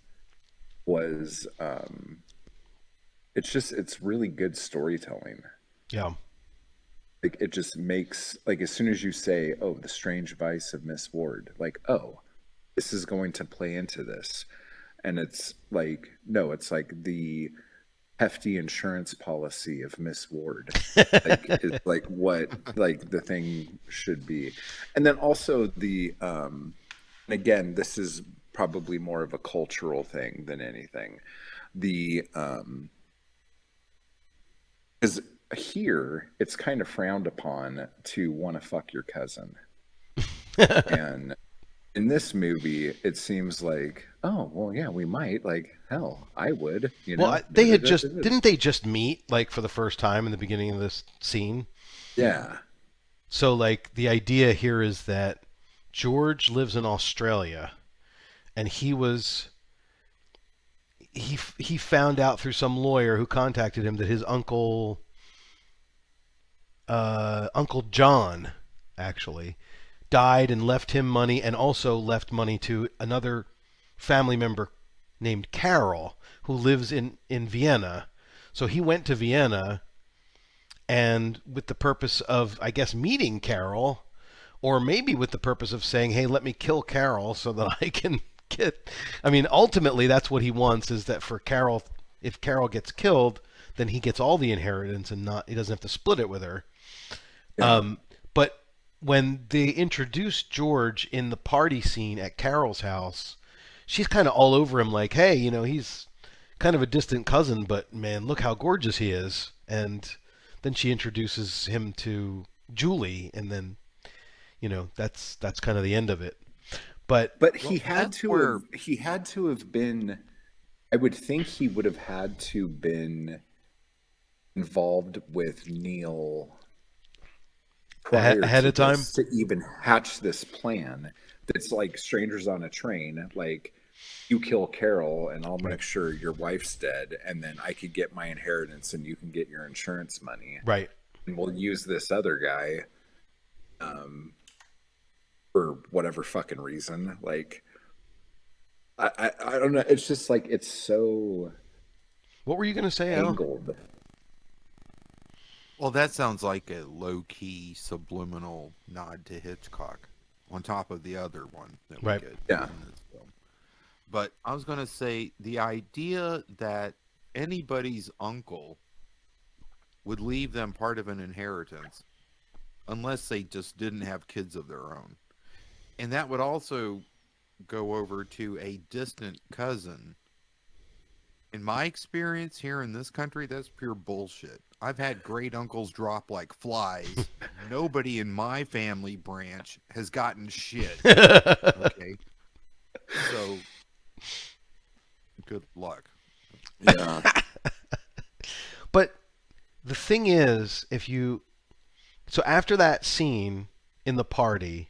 was it's really good storytelling. Yeah. Like it just makes like as soon as you say, "Oh, the strange vice of Miss Wardh," like, "Oh, this is going to play into this," and it's like, no, it's like the hefty insurance policy of Miss Wardh. Like it's like what like the thing should be, and then also and again, this is probably more of a cultural thing than anything. The Because here it's kind of frowned upon to want to fuck your cousin, and in this movie it seems like, oh well, yeah, we might, like, hell, I would, Well, they had just didn't they just meet like for the first time in the beginning of this scene? Yeah. So like the idea here is that George lives in Australia and he found out through some lawyer who contacted him that his Uncle John actually died and left him money and also left money to another family member named Carol who lives in Vienna. So he went to Vienna and with the purpose of, I guess, meeting Carol, or maybe with the purpose of saying, "Hey, let me kill Carol so that I can get." I mean, ultimately, that's what he wants: is that for Carol, if Carol gets killed, then he gets all the inheritance and not he doesn't have to split it with her. Yeah. But when they introduce George in the party scene at Carol's house, she's kind of all over him, like, hey, he's kind of a distant cousin, but man, look how gorgeous he is. And then she introduces him to Julie, and then that's kind of the end of it. But But Well, that's where he had to have been. I would think he would have had to been involved with Neil prior ahead to of time, this to even hatch this plan. That's like strangers on a train. Like, you kill Carol, and I'll right, make sure your wife's dead, and then I could get my inheritance, and you can get your insurance money, right. and we'll use this other guy for whatever fucking reason. Like, I don't know. It's just like it's so What were you gonna say, Al? angled. Well, that sounds like a low-key subliminal nod to Hitchcock on top of the other one that we Right. get Yeah. in this film. But I was going to say the idea that anybody's uncle would leave them part of an inheritance unless they just didn't have kids of their own. And that would also go over to a distant cousin. In my experience here in this country, that's pure bullshit. I've had great uncles drop like flies. Nobody in my family branch has gotten shit. Okay. So good luck. Yeah. But the thing is, so after that scene in the party,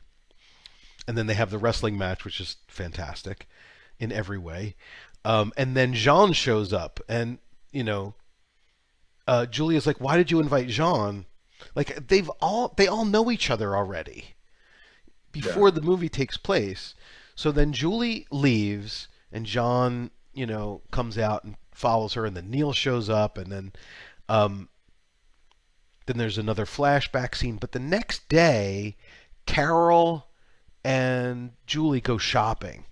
and then they have the wrestling match, which is fantastic in every way. And then Jean shows up, and Julia's like, "Why did you invite Jean?" Like they all know each other already before Yeah. the movie takes place. So then Julie leaves, and Jean, comes out and follows her, and then Neil shows up, and um, then there's another flashback scene. But the next day, Carol and Julie go shopping.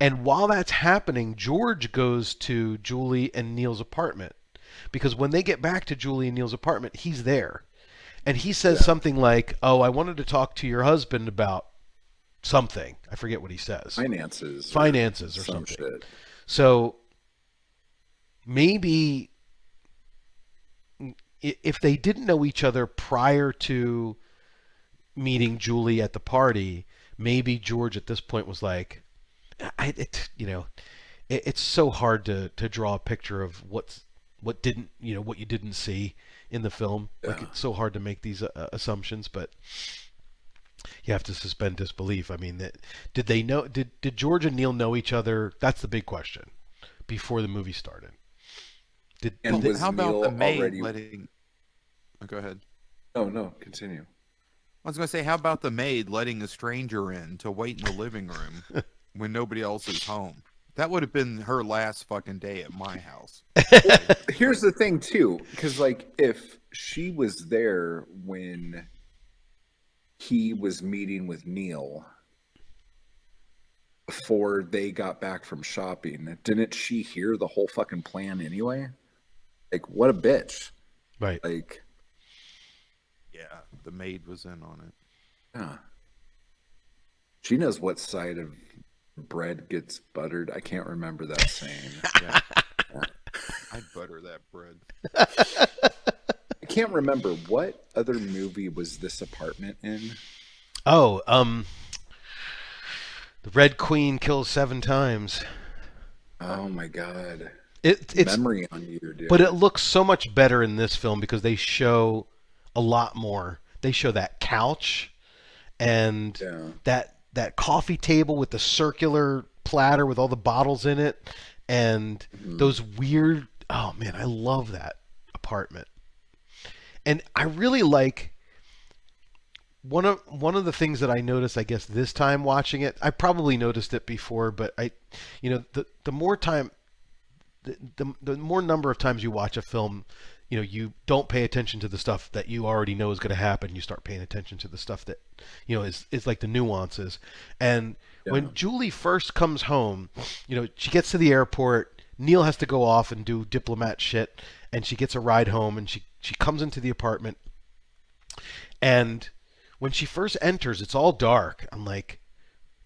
And while that's happening, George goes to Julie and Neil's apartment. Because when they get back to Julie and Neil's apartment, he's there. And he says Yeah. something like, "Oh, I wanted to talk to your husband about something." I forget what he says. Finances or some something. shit. So maybe if they didn't know each other prior to meeting Julie at the party, maybe George at this point was like, it's so hard to draw a picture of what you didn't see in the film. Like Yeah. it's so hard to make these assumptions, but you have to suspend disbelief. I mean, did they know? Did George and Neil know each other? That's the big question. Before the movie started, did And they, was How about Neil the maid already? letting... Oh, go ahead. No, no, continue. I was going to say, how about the maid letting a stranger in to wait in the living room when nobody else is home? That would have been her last fucking day at my house. Here's the thing too, because like if she was there when he was meeting with Neil before they got back from shopping, didn't she hear the whole fucking plan anyway? Like, what a bitch. right? Like, Yeah, the maid was in on it. yeah. She knows what side of bread gets buttered. I can't remember that saying. Yeah, I'd butter that bread. I can't remember what other movie was this apartment in. Oh, the Red Queen kills 7 times. Oh my god. It's Memory on you, dude. But it looks so much better in this film because they show a lot more. They show that couch and Yeah. that coffee table with the circular platter with all the bottles in it, and those weird. Oh man, I love that apartment. And I really like one of the things that I noticed, I guess, this time watching it. I probably noticed it before, but the more time, the more number of times you watch a film, you don't pay attention to the stuff that you already know is going to happen. You start paying attention to the stuff that is like the nuances. And Yeah. when Julie first comes home, she gets to the airport. Neil has to go off and do diplomat shit, and she gets a ride home, and she comes into the apartment, and when she first enters, it's all dark. I'm like,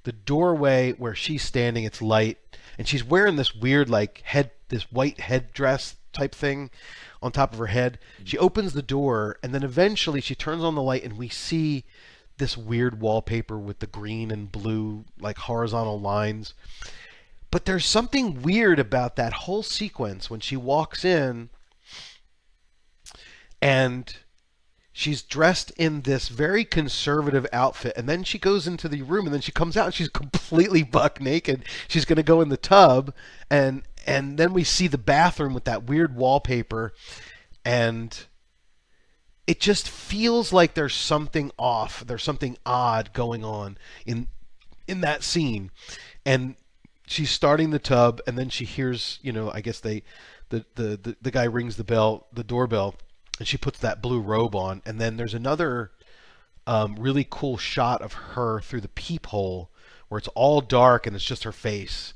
the doorway where she's standing, it's light, and she's wearing this weird this white headdress type thing on top of her head. She opens the door, and then eventually she turns on the light, and we see this weird wallpaper with the green and blue like horizontal lines. But there's something weird about that whole sequence when she walks in and she's dressed in this very conservative outfit, and then she goes into the room, and then she comes out and she's completely buck naked. She's going to go in the tub, and then we see the bathroom with that weird wallpaper, and it just feels like there's something off, there's something odd going on in that scene. And she's starting the tub, and then she hears, I guess the guy rings the doorbell, and she puts that blue robe on, and then there's another really cool shot of her through the peephole where it's all dark and it's just her face.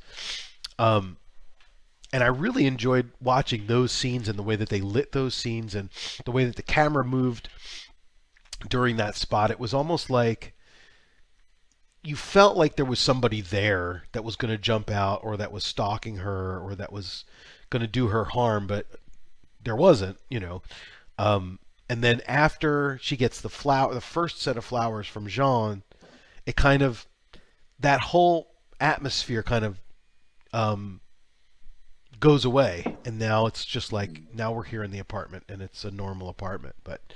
And I really enjoyed watching those scenes and the way that they lit those scenes and the way that the camera moved during that spot. It was almost like you felt like there was somebody there that was going to jump out, or that was stalking her, or that was going to do her harm, but there wasn't. And then after she gets the first set of flowers from Jean, it kind of, that whole atmosphere kind of goes away, and now it's just like, now we're here in the apartment, and it's a normal apartment. But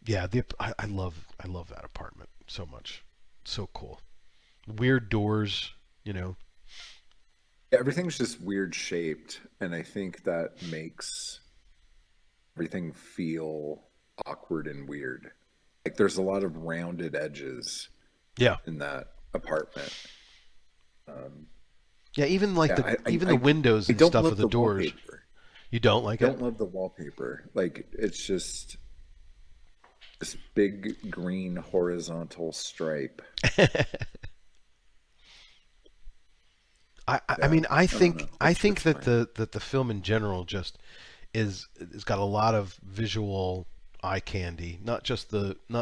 yeah, I love that apartment so much, so cool. Weird doors. Everything's just weird shaped, and I think that makes everything feel awkward and weird. Like there's a lot of rounded edges Yeah, in that apartment. Um, yeah. Even like yeah, even the windows I and don't stuff of love the the doors. wallpaper. You don't like I it? don't love the wallpaper. Like it's just this big green horizontal stripe. I Yeah, mean, I I don't think know. I It's think that fine. the film in general just is got a lot of visual eye candy. Not just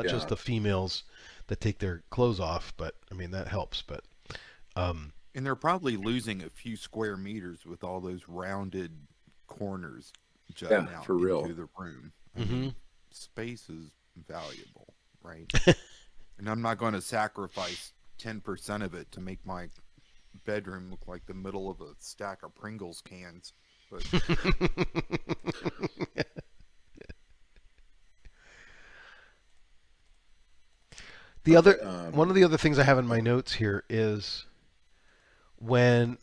Yeah, the females that take their clothes off, but I mean that helps. But um, And they're probably losing a few square meters with all those rounded corners yeah, jutting out for into real. the room. I hmm mean, space is valuable, right? And I'm not going to sacrifice 10% of it to make my bedroom look like the middle of a stack of Pringles cans. But the Okay. other one of the other things I have in my notes here is when,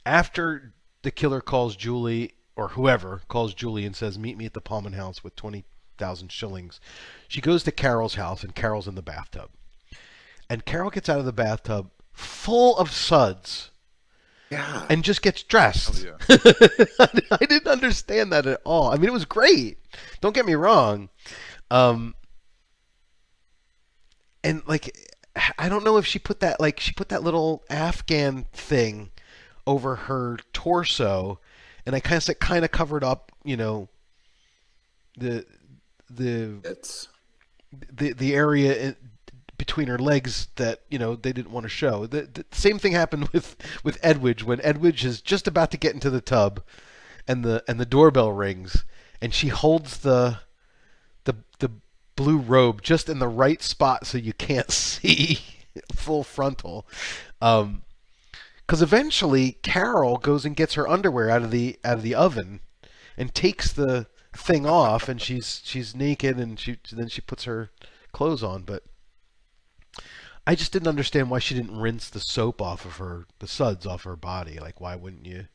after the killer calls Julie, or whoever calls Julie and says, "Meet me at the Palmen house with 20,000 shillings," she goes to Carol's house, and Carol's in the bathtub. And Carol gets out of the bathtub full of suds Yeah. and just gets oh dressed. yeah, I didn't understand that at all. I mean, it was great. Don't get me wrong. Um, and like, I don't know if she put that little Afghan thing over her torso, and I kind of covered up, the the It's the area between her legs that they didn't want to show. The same thing happened with Edwidge when Edwidge is just about to get into the tub, and the doorbell rings, and she holds the blue robe just in the right spot so you can't see full frontal. Because eventually Carol goes and gets her underwear out of the oven and takes the thing off, and she's naked, and then she puts her clothes on. But I just didn't understand why she didn't rinse the soap off of the suds off her body. Like, why wouldn't you?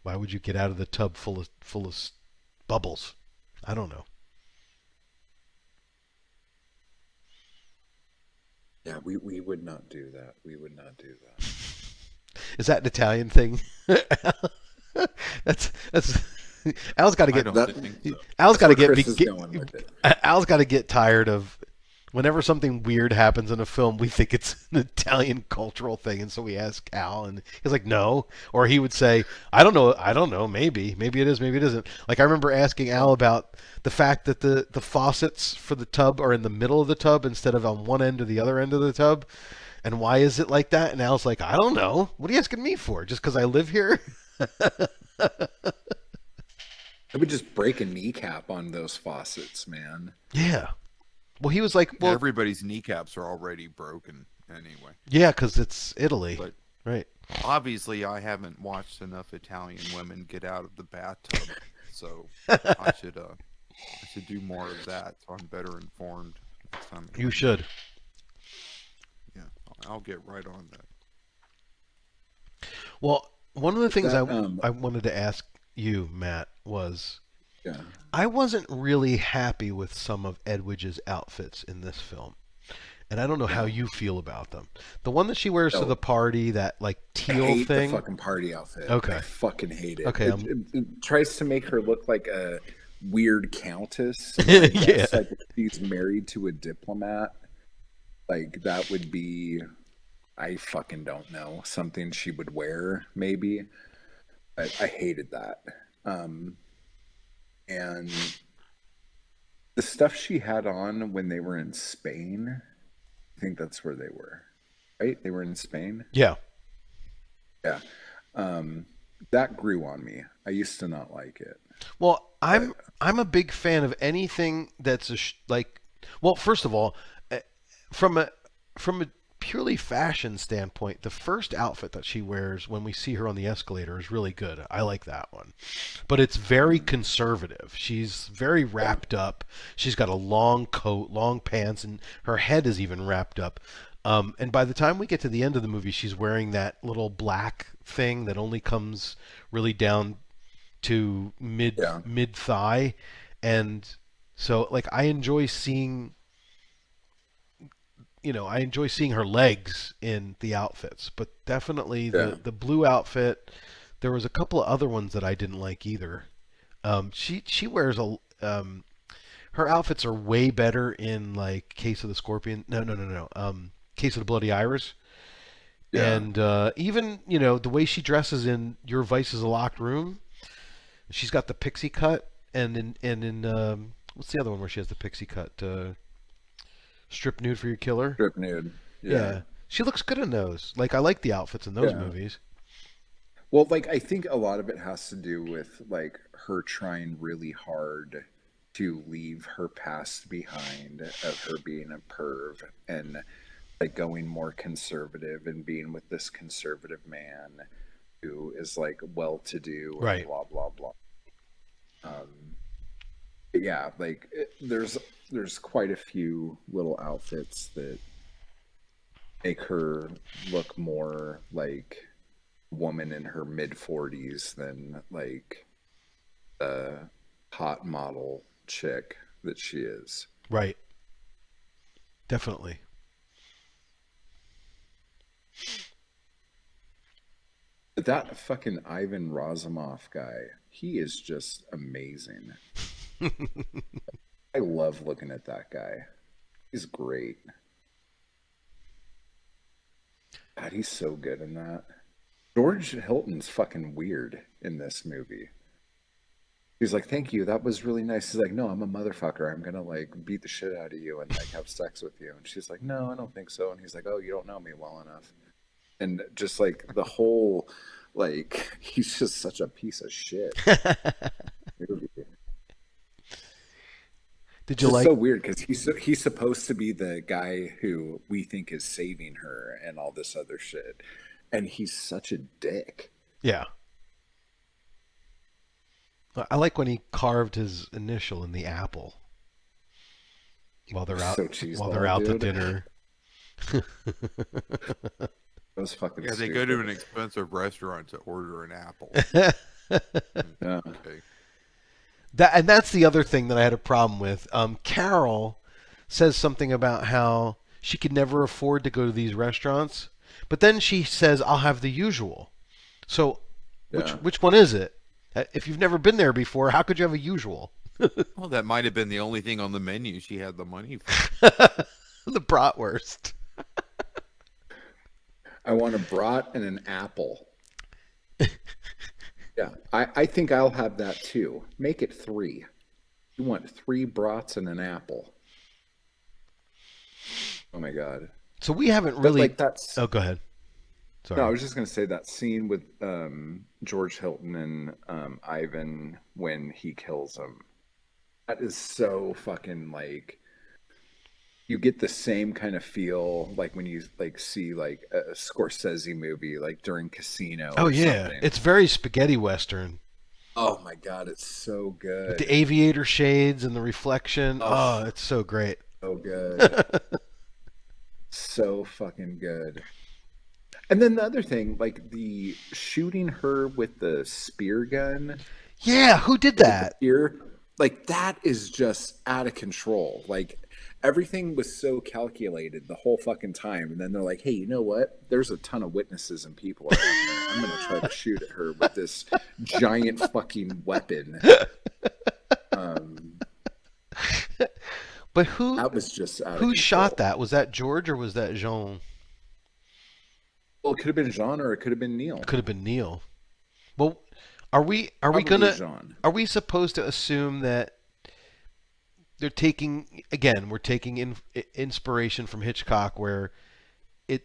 Why would you get out of the tub full of bubbles? I don't know. yeah, we would not do that. We would not do that. Is that an Italian thing? That's Al's got to I get don't That think so. Al's that's got to where get Chris is going with it. Al's got to get tired of Whenever something weird happens in a film, we think it's an Italian cultural thing, and so we ask Al, and he's like, "No," or he would say, I don't know, maybe it is, maybe it isn't." Like I remember asking Al about the fact that the faucets for the tub are in the middle of the tub instead of on one end or the other end of the tub, and why is it like that? And Al's like, "I don't know. What are you asking me for? Just because I live here?" I would just break a kneecap on those faucets, man. Yeah. Well, he was like, "Well, Everybody's kneecaps are already broken anyway. yeah, because it's Italy, But right?" obviously, I haven't watched enough Italian women get out of the bathtub, so I should do more of that, so I'm better informed next time. You should. Yeah, I'll get right on that. Well, one of the things That, I wanted to ask you, Matt, was yeah. I wasn't really happy with some of Edwidge's outfits in this film. And I don't know how you feel about them. The one that she wears to No. the party, that like I teal hate thing. the fucking party outfit. Okay. I fucking hate it. Okay, It tries to make her look like a weird countess. Yeah. Yes, like if she's married to a diplomat. Like that would be, I fucking don't know, something she would wear maybe. I hated that. And the stuff she had on when they were in Spain, I think that's where they were, right? They were in Spain. Yeah. Yeah. That grew on me. I used to not like it. Well, I'm a big fan of anything that's like. Well, first of all, from a purely fashion standpoint, the first outfit that she wears when we see her on the escalator is really good. I like that one, but it's very conservative. She's very wrapped up. She's got a long coat, long pants, and her head is even wrapped up. And by the time we get to the end of the movie, she's wearing that little black thing that only comes really down to mid thigh, and so like I enjoy seeing her legs in the outfits, but definitely the blue outfit. There was a couple of other ones that I didn't like either. She wears her outfits are way better in like Case of the Scorpion. No. Case of the Bloody Iris. Yeah. And even the way she dresses in Your Vice is a Locked Room. She's got the pixie cut, and in what's the other one where she has the pixie cut? Strip Nude for Your Killer. Strip nude. Yeah. She looks good in those. Like I like the outfits in those movies. Well, like I think a lot of it has to do with like her trying really hard to leave her past behind of her being a perv and like going more conservative and being with this conservative man who is like well-to-do and Right. blah blah blah. Yeah, like there's quite a few little outfits that make her look more like a woman in her mid 40s than like a hot model chick that she is. Right. Definitely. That fucking Ivan Razumov guy, he is just amazing. I love looking at that guy. He's great. God, he's so good in that. George Hilton's fucking weird in this movie. He's like, "Thank you, that was really nice." He's like, "No, I'm a motherfucker. I'm gonna like beat the shit out of you and like have sex with you." And she's like, "No, I don't think so." And he's like, "Oh, you don't know me well enough." And just like the whole, like, he's just such a piece of shit. Did you It's like? so weird because he's supposed to be the guy who we think is saving her and all this other shit, and he's such a dick. Yeah. I like when he carved his initial in the apple while they're out So cheeseball, while they're out to dude. dinner. That was fucking Yeah, they stupid. go to an expensive restaurant to order an apple. Yeah. Okay. That's the other thing that I had a problem with. Carol says something about how she could never afford to go to these restaurants, but then she says, "I'll have the usual." So, Yeah. which one is it? If you've never been there before, how could you have a usual? Well, that might have been the only thing on the menu she had the money for. The bratwurst. I want a brat and an apple. Yeah, I think I'll have that too. Make it 3. You want 3 brats and an apple. Oh my god. So we haven't But really. like that's Oh, go ahead. no, I Sorry. was just gonna say that scene with George Hilton and Ivan when he kills him. That is so fucking like you get the same kind of feel like when you like see like a Scorsese movie like during Casino Oh or yeah, something. it's very spaghetti western Oh my god, it's so with the good. aviator shades and the reflection. Oh, Oh, it's so great. so good. So fucking good. And then the other thing, like the shooting her with the spear gun, Yeah, who did with the that? spear, like that is just out of control. Like everything was so calculated the whole fucking time. And then they're like, hey, you know what? There's a ton of witnesses and people around here. I'm going to try to shoot at her with this giant fucking weapon. Um, But who that was just out of who shot control. that? Was that George or was that Jean? Well, it could have been Jean or it could have been Neil. Could have been Neil. Well, are we Probably gonna Jean. are we supposed to assume that they're taking again? We're taking inspiration from Hitchcock, where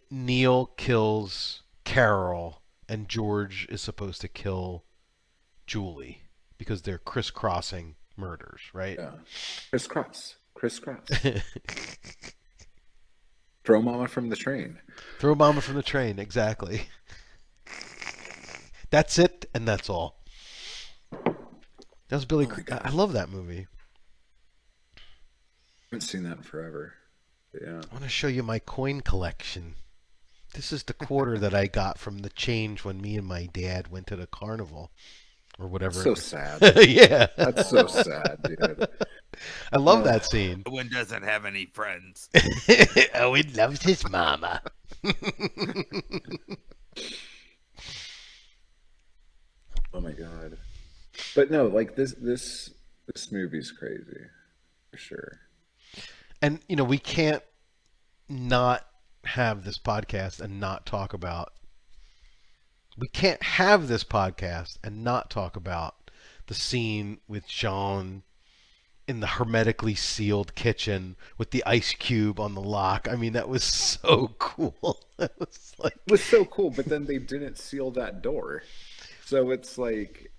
Neil kills Carol and George is supposed to kill Julie because they're crisscrossing murders, right? Yeah. Crisscross. Crisscross. Throw mama from the train. Throw Mama from the train, exactly. That's it, and that's all. That was Billy. Oh my I gosh. love that movie. I haven't seen that in forever. But yeah. I want to show you my coin collection. This is the quarter that I got from the change when me and my dad went to the carnival or whatever. So sad. Yeah. That's so sad, dude. I love that scene. Owen doesn't have any friends. Owen loves his mama. Oh my god. But no, like this movie's crazy. For sure. And, we can't not have this podcast and not talk about. We can't have this podcast and not talk about the scene with Jean in the hermetically sealed kitchen with the ice cube on the lock. I mean, that was so cool. That was like, It was so cool, but then they didn't seal that door. So it's like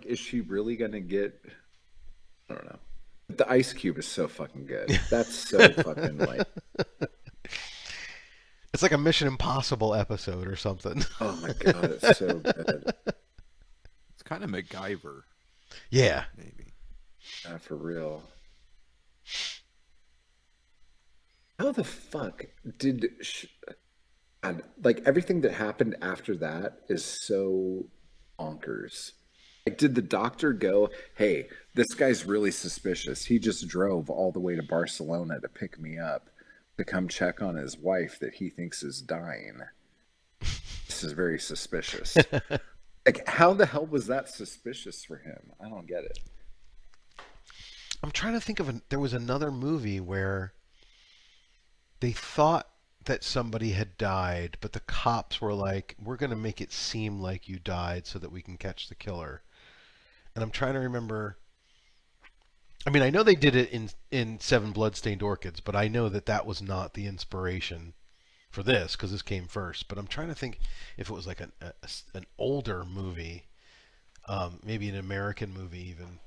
is she really gonna get I don't know. The ice cube is so fucking good. That's so fucking like it's like a Mission Impossible episode or something. oh my god, it's so good. It's kind of MacGyver, Yeah. maybe. For real. How the fuck did God, like everything that happened after that is so bonkers. Like, did the doctor go, hey, this guy's really suspicious. He just drove all the way to Barcelona to pick me up to come check on his wife that he thinks is dying. This is very suspicious. Like, how the hell was that suspicious for him? I don't get it. I'm trying to think of there was another movie where they thought that somebody had died, but the cops were like, we're going to make it seem like you died so that we can catch the killer. And I'm trying to remember. I mean, I know they did it in Seven Bloodstained Orchids, but I know that was not the inspiration for this because this came first. But I'm trying to think if it was like an older movie, maybe an American movie even,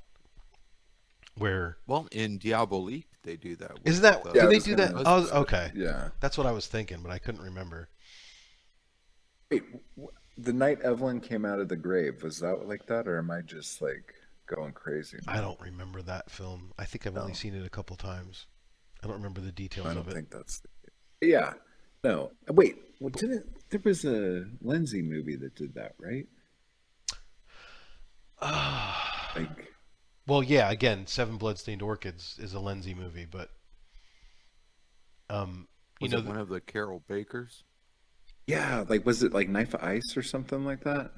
where Well, in Diabolique, they do that. isn't that? With, Yeah, do I they was do gonna- that? Oh, okay. Yeah. That's what I was thinking, but I couldn't remember. Wait, the night Evelyn came out of the grave, was that like that? Or am I just like going crazy? I don't remember that film. I think I've only No. seen it a couple times. I don't remember the details I of don't it. think that's. Yeah. No. Wait. Well, didn't there was a Lindsay movie that did that, right? Like, Well, yeah. Again, Seven Bloodstained Orchids is a Lenzi movie, but you was know, it one of the Carol Bakers? yeah. Like, was it like Knife of Ice or something like that?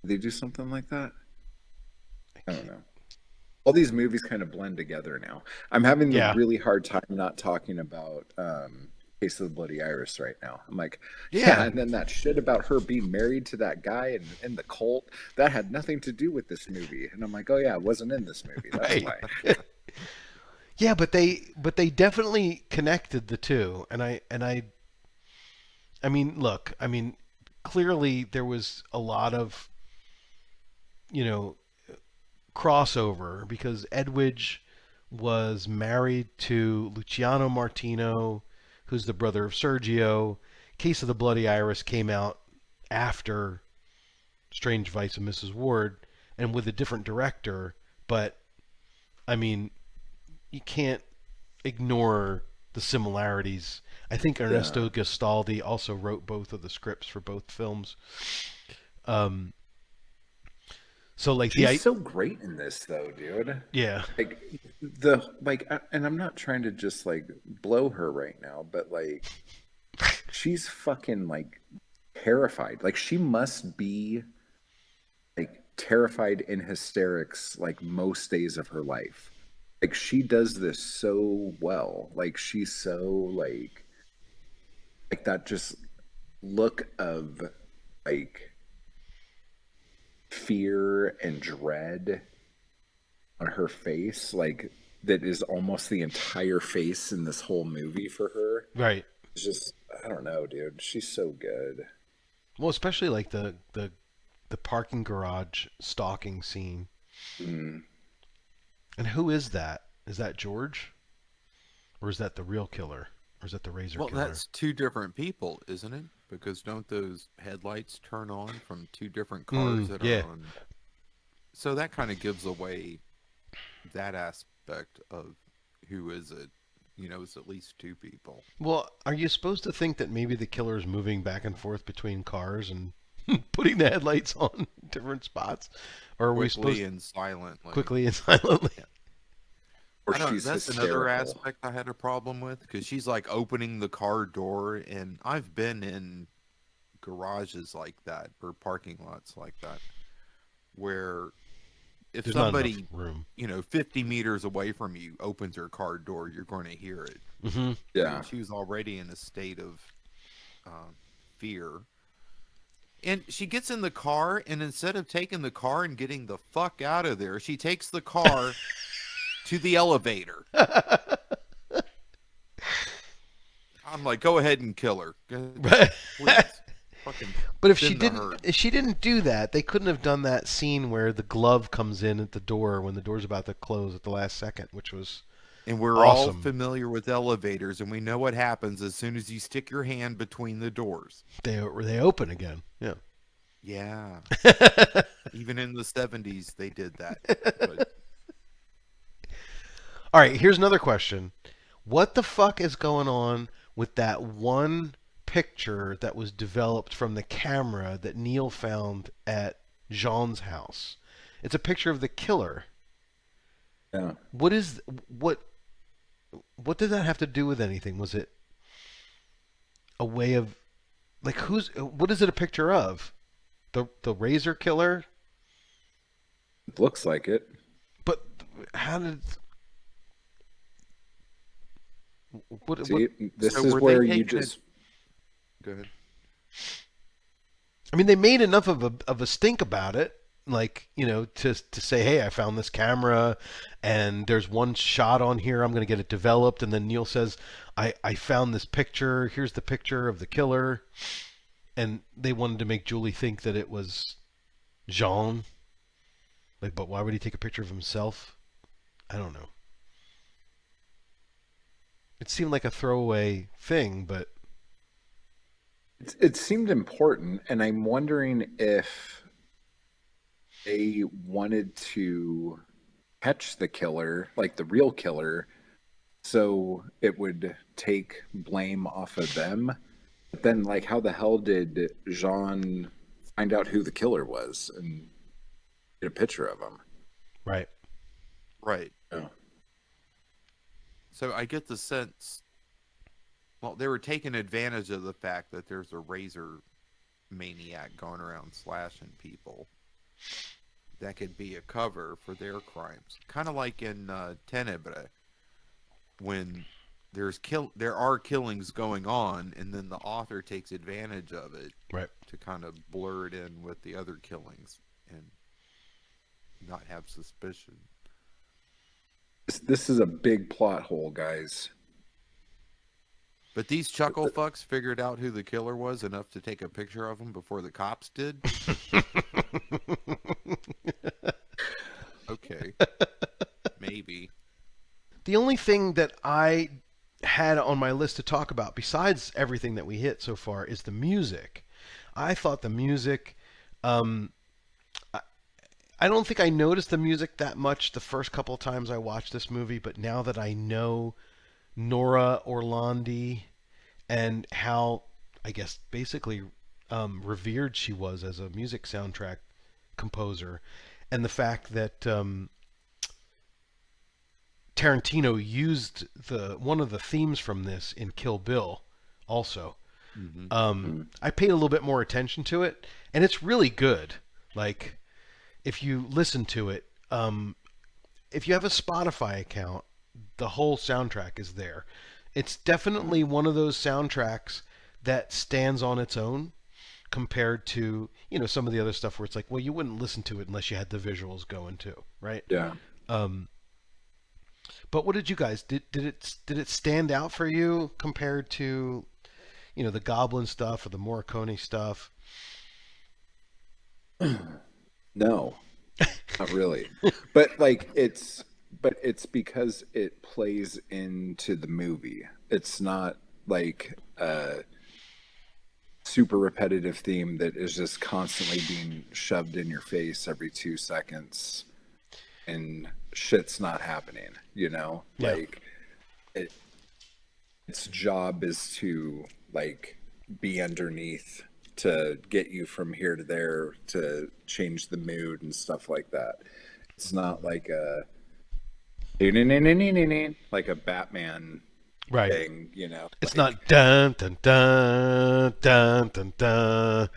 Did they do something like that? I don't know. all these movies kind of blend together now. I'm having the Yeah. really hard time not talking about Case of the Bloody Iris right now. I'm like, yeah, Yeah. and then that shit about her being married to that guy and the cult, that had nothing to do with this movie. And I'm like, oh yeah, it wasn't in this movie. That's Right. why. Yeah, but they definitely connected the two, I mean, look, I mean, clearly there was a lot of, you know, crossover because Edwidge was married to Luciano Martino, who's the brother of Sergio. Case of the Bloody Iris came out after Strange Vice of Mrs. Wardh and with a different director, but I mean, you can't ignore the similarities. I think Yeah. Ernesto Gastaldi also wrote both of the scripts for both films. Um, so like She's so great in this though, dude. yeah, Like and I'm not trying to just like blow her right now, but like she's fucking like terrified. Like she must be like terrified in hysterics like most days of her life. Like she does this so well. Like she's so like that just look of like fear and dread on her face, like that is almost the entire face in this whole movie for her. right. It's just I don't know, dude. She's so good. Well, especially like the parking garage stalking scene. Mm. And who is that? Is that George, or is that the real killer, or is that the Razor Well, killer? that's two different people, isn't it? Because don't those headlights turn on from two different cars that Yeah. are on? So that kind of gives away that aspect of who is it. You know, it's at least two people. Well, are you supposed to think that maybe the killer is moving back and forth between cars and putting the headlights on different spots, or are we supposed Quickly and silently. quickly and silently? Yeah. Or I don't. she's That's another hysterical. aspect I had a problem with because she's like opening the car door, and I've been in garages like that or parking lots like that where if There's not enough somebody, room. 50 meters away from you opens her car door, you're going to hear it. Hmm. Yeah. She was already in a state of uh, fear. And she gets in the car, and instead of taking the car and getting the fuck out of there, she takes the car to the elevator. I'm like, go ahead and kill her. Please. Fucking But if thin the herd. she didn't do that, they couldn't have done that scene where the glove comes in at the door when the door's about to close at the last second, which was And we're all awesome. familiar with elevators, and we know what happens as soon as you stick your hand between the doors. They open again. Yeah. Yeah. Even in the 70s, they did that. But All right, here's another question. What the fuck is going on with that one picture that was developed from the camera that Neil found at Jean's house? It's a picture of the killer. Yeah. What is what did that have to do with anything? Was it a way of like what is it a picture of? The razor killer? It looks like it. But how did what See, this so is were where they you taking just go ahead. I mean, they made enough of a stink about it, like to say, hey, I found this camera, and there's one shot on here. I'm going to get it developed, and then Neil says, I found this picture. Here's the picture of the killer, and they wanted to make Julie think that it was Jean. Like, but why would he take a picture of himself? I don't know. It seemed like a throwaway thing, but it seemed important, and I'm wondering if they wanted to catch the killer, like the real killer, so it would take blame off of them. But then, like, how the hell did Jean find out who the killer was and get a picture of him? right. Right. Oh. So I get the sense, well, they were taking advantage of the fact that there's a razor maniac going around slashing people. that could be a cover for their crimes. Kind of like in Tenebre, when there are killings going on, and then the author takes advantage of it Right. to kind of blur it in with the other killings and not have suspicion. This is a big plot hole, guys. But these chuckle fucks figured out who the killer was enough to take a picture of him before the cops did. Okay, maybe. The only thing that I had on my list to talk about, besides everything that we hit so far, is the music. I thought the music. Um, I don't think I noticed the music that much the first couple of times I watched this movie, but now that I know Nora Orlandi and how, I guess, basically revered she was as a music soundtrack composer, and the fact that Tarantino used one of the themes from this in Kill Bill, also. Mm-hmm. I paid a little bit more attention to it, and it's really good. Like, if you listen to it, if you have a Spotify account, the whole soundtrack is there. It's definitely one of those soundtracks that stands on its own compared to some of the other stuff where it's like, well, you wouldn't listen to it unless you had the visuals going too, right? Yeah. But what did you guys did it stand out for you compared to the Goblin stuff or the Morricone stuff? No, not really. But it's because it plays into the movie. It's not like a super repetitive theme that is just constantly being shoved in your face every 2 seconds and shit's not happening, Yeah. Like it its job is to like be underneath to get you from here to there to change the mood and stuff like that. It's not like a like a Batman Right. thing, It's like not dun dun dun dun dun dun.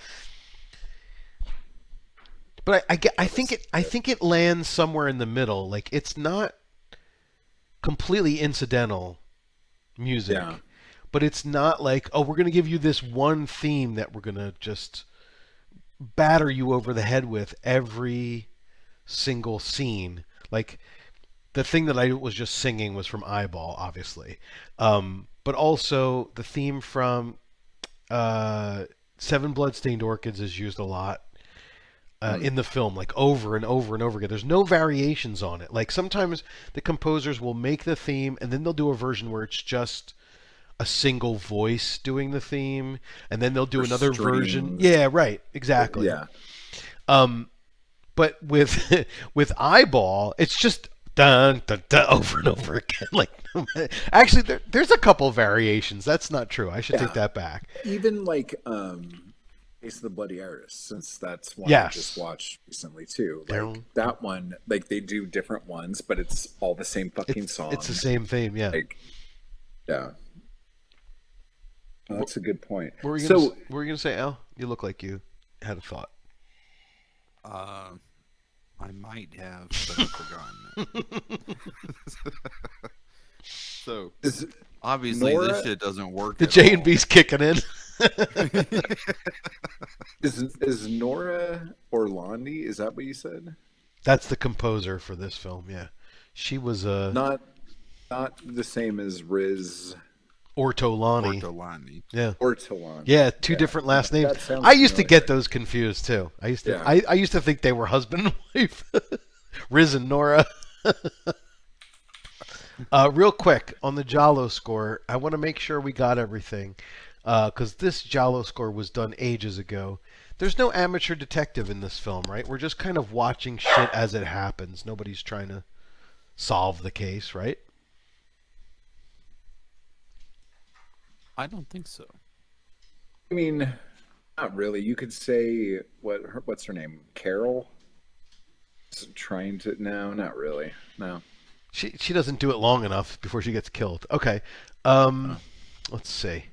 But I think it lands somewhere in the middle. Like, it's not completely incidental music, yeah, but it's not like, oh, we're going to give you this one theme that we're going to just batter you over the head with every single scene. Like, the thing that I was just singing was from Eyeball, obviously, but also the theme from Seven Bloodstained Orchids is used a lot in the film, like over and over and over again. There's no variations on it. Like, sometimes the composers will make the theme and then they'll do a version where it's just a single voice doing the theme, and then they'll do or another version. strings. Yeah, right, exactly. Yeah. But with with Eyeball, it's just dun dun dun over and over again. Like, actually, there's a couple variations. That's not true. I should take Yeah. that back. Even like Ace of the Bloody Iris, since that's one I just Yes. watched recently too. Like Daryl. that one, like they do different ones, but it's all the same fucking song. It's the same theme, yeah. Like, yeah. Well, that's a good point. What were you gonna say, Al? You look like you had a thought. I might have, but I've forgotten it. So Is obviously Nora this shit doesn't work. The at J and all. B's kicking in. is Nora Orlandi? Is that what you said? That's the composer for this film. Yeah, she was Not the same as Riz Ortolani. Ortolani. Yeah. Ortolan. Yeah, two different last names. That sounds I used to get familiar. those confused too. I used to Yeah. I used to think they were husband and wife. Riz and Nora. Real quick on the Giallo score, I want to make sure we got everything because this Giallo score was done ages ago. There's no amateur detective in this film, right? We're just kind of watching shit as it happens. Nobody's trying to solve the case, right? I don't think so. I mean, not really. You could say what's her name? Carol? Is trying to no, not really. No. She doesn't do it long enough before she gets killed. Okay. Let's see.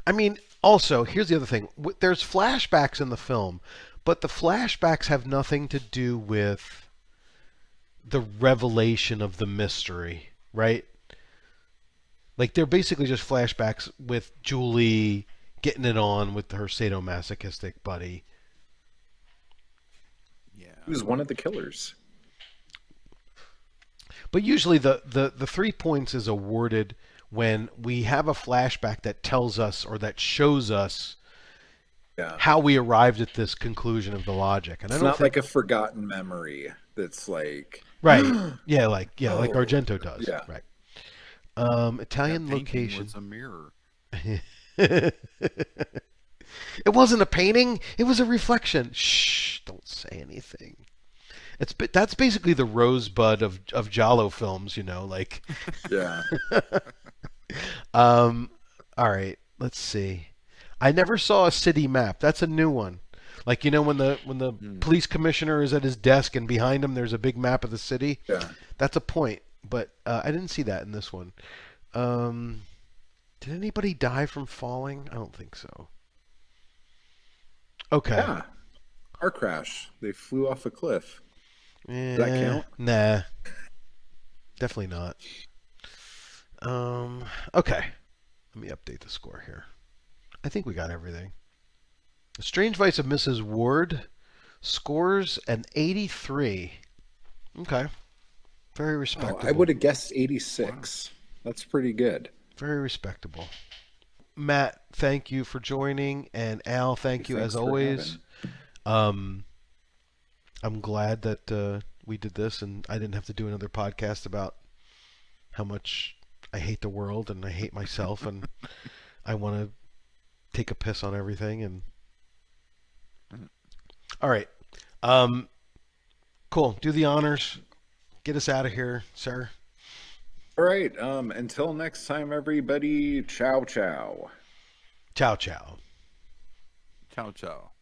I mean, also, here's the other thing. There's flashbacks in the film, But the flashbacks have nothing to do with the revelation of the mystery, right? Like they're basically just flashbacks with Julie getting it on with her sadomasochistic buddy. Yeah. He was one of the killers. But usually the 3 points is awarded when we have a flashback that tells us or that shows us Yeah. how we arrived at this conclusion of the logic. And It's I don't not think like a forgotten memory that's like right. like Oh, Argento does. yeah. Right. That Italian painting location. was a mirror. It wasn't a painting. It was a reflection. Shh! Don't say anything. That's basically the rosebud of Giallo films, like. Yeah. All right. Let's see. I never saw a city map. That's a new one. Like when the police commissioner is at his desk and behind him there's a big map of the city. Yeah. That's a point. But I didn't see that in this one. Did anybody die from falling? I don't think so. Okay. Yeah. Car crash. They flew off a cliff. Does that count? Nah. Definitely not. Okay. Let me update the score here. I think we got everything. The Strange Vice of Mrs. Wardh scores an 83. Okay. Very respectable. I would have guessed 86. Wow. That's pretty good. Very respectable. Matt, thank you for joining, and Al, thank you as always. I'm glad that we did this, and I didn't have to do another podcast about how much I hate the world and I hate myself, and I want to take a piss on everything. And all right, cool. Do the honors. Get us out of here, sir. All right. Until next time, everybody. Ciao, ciao. Ciao, ciao. Ciao, ciao.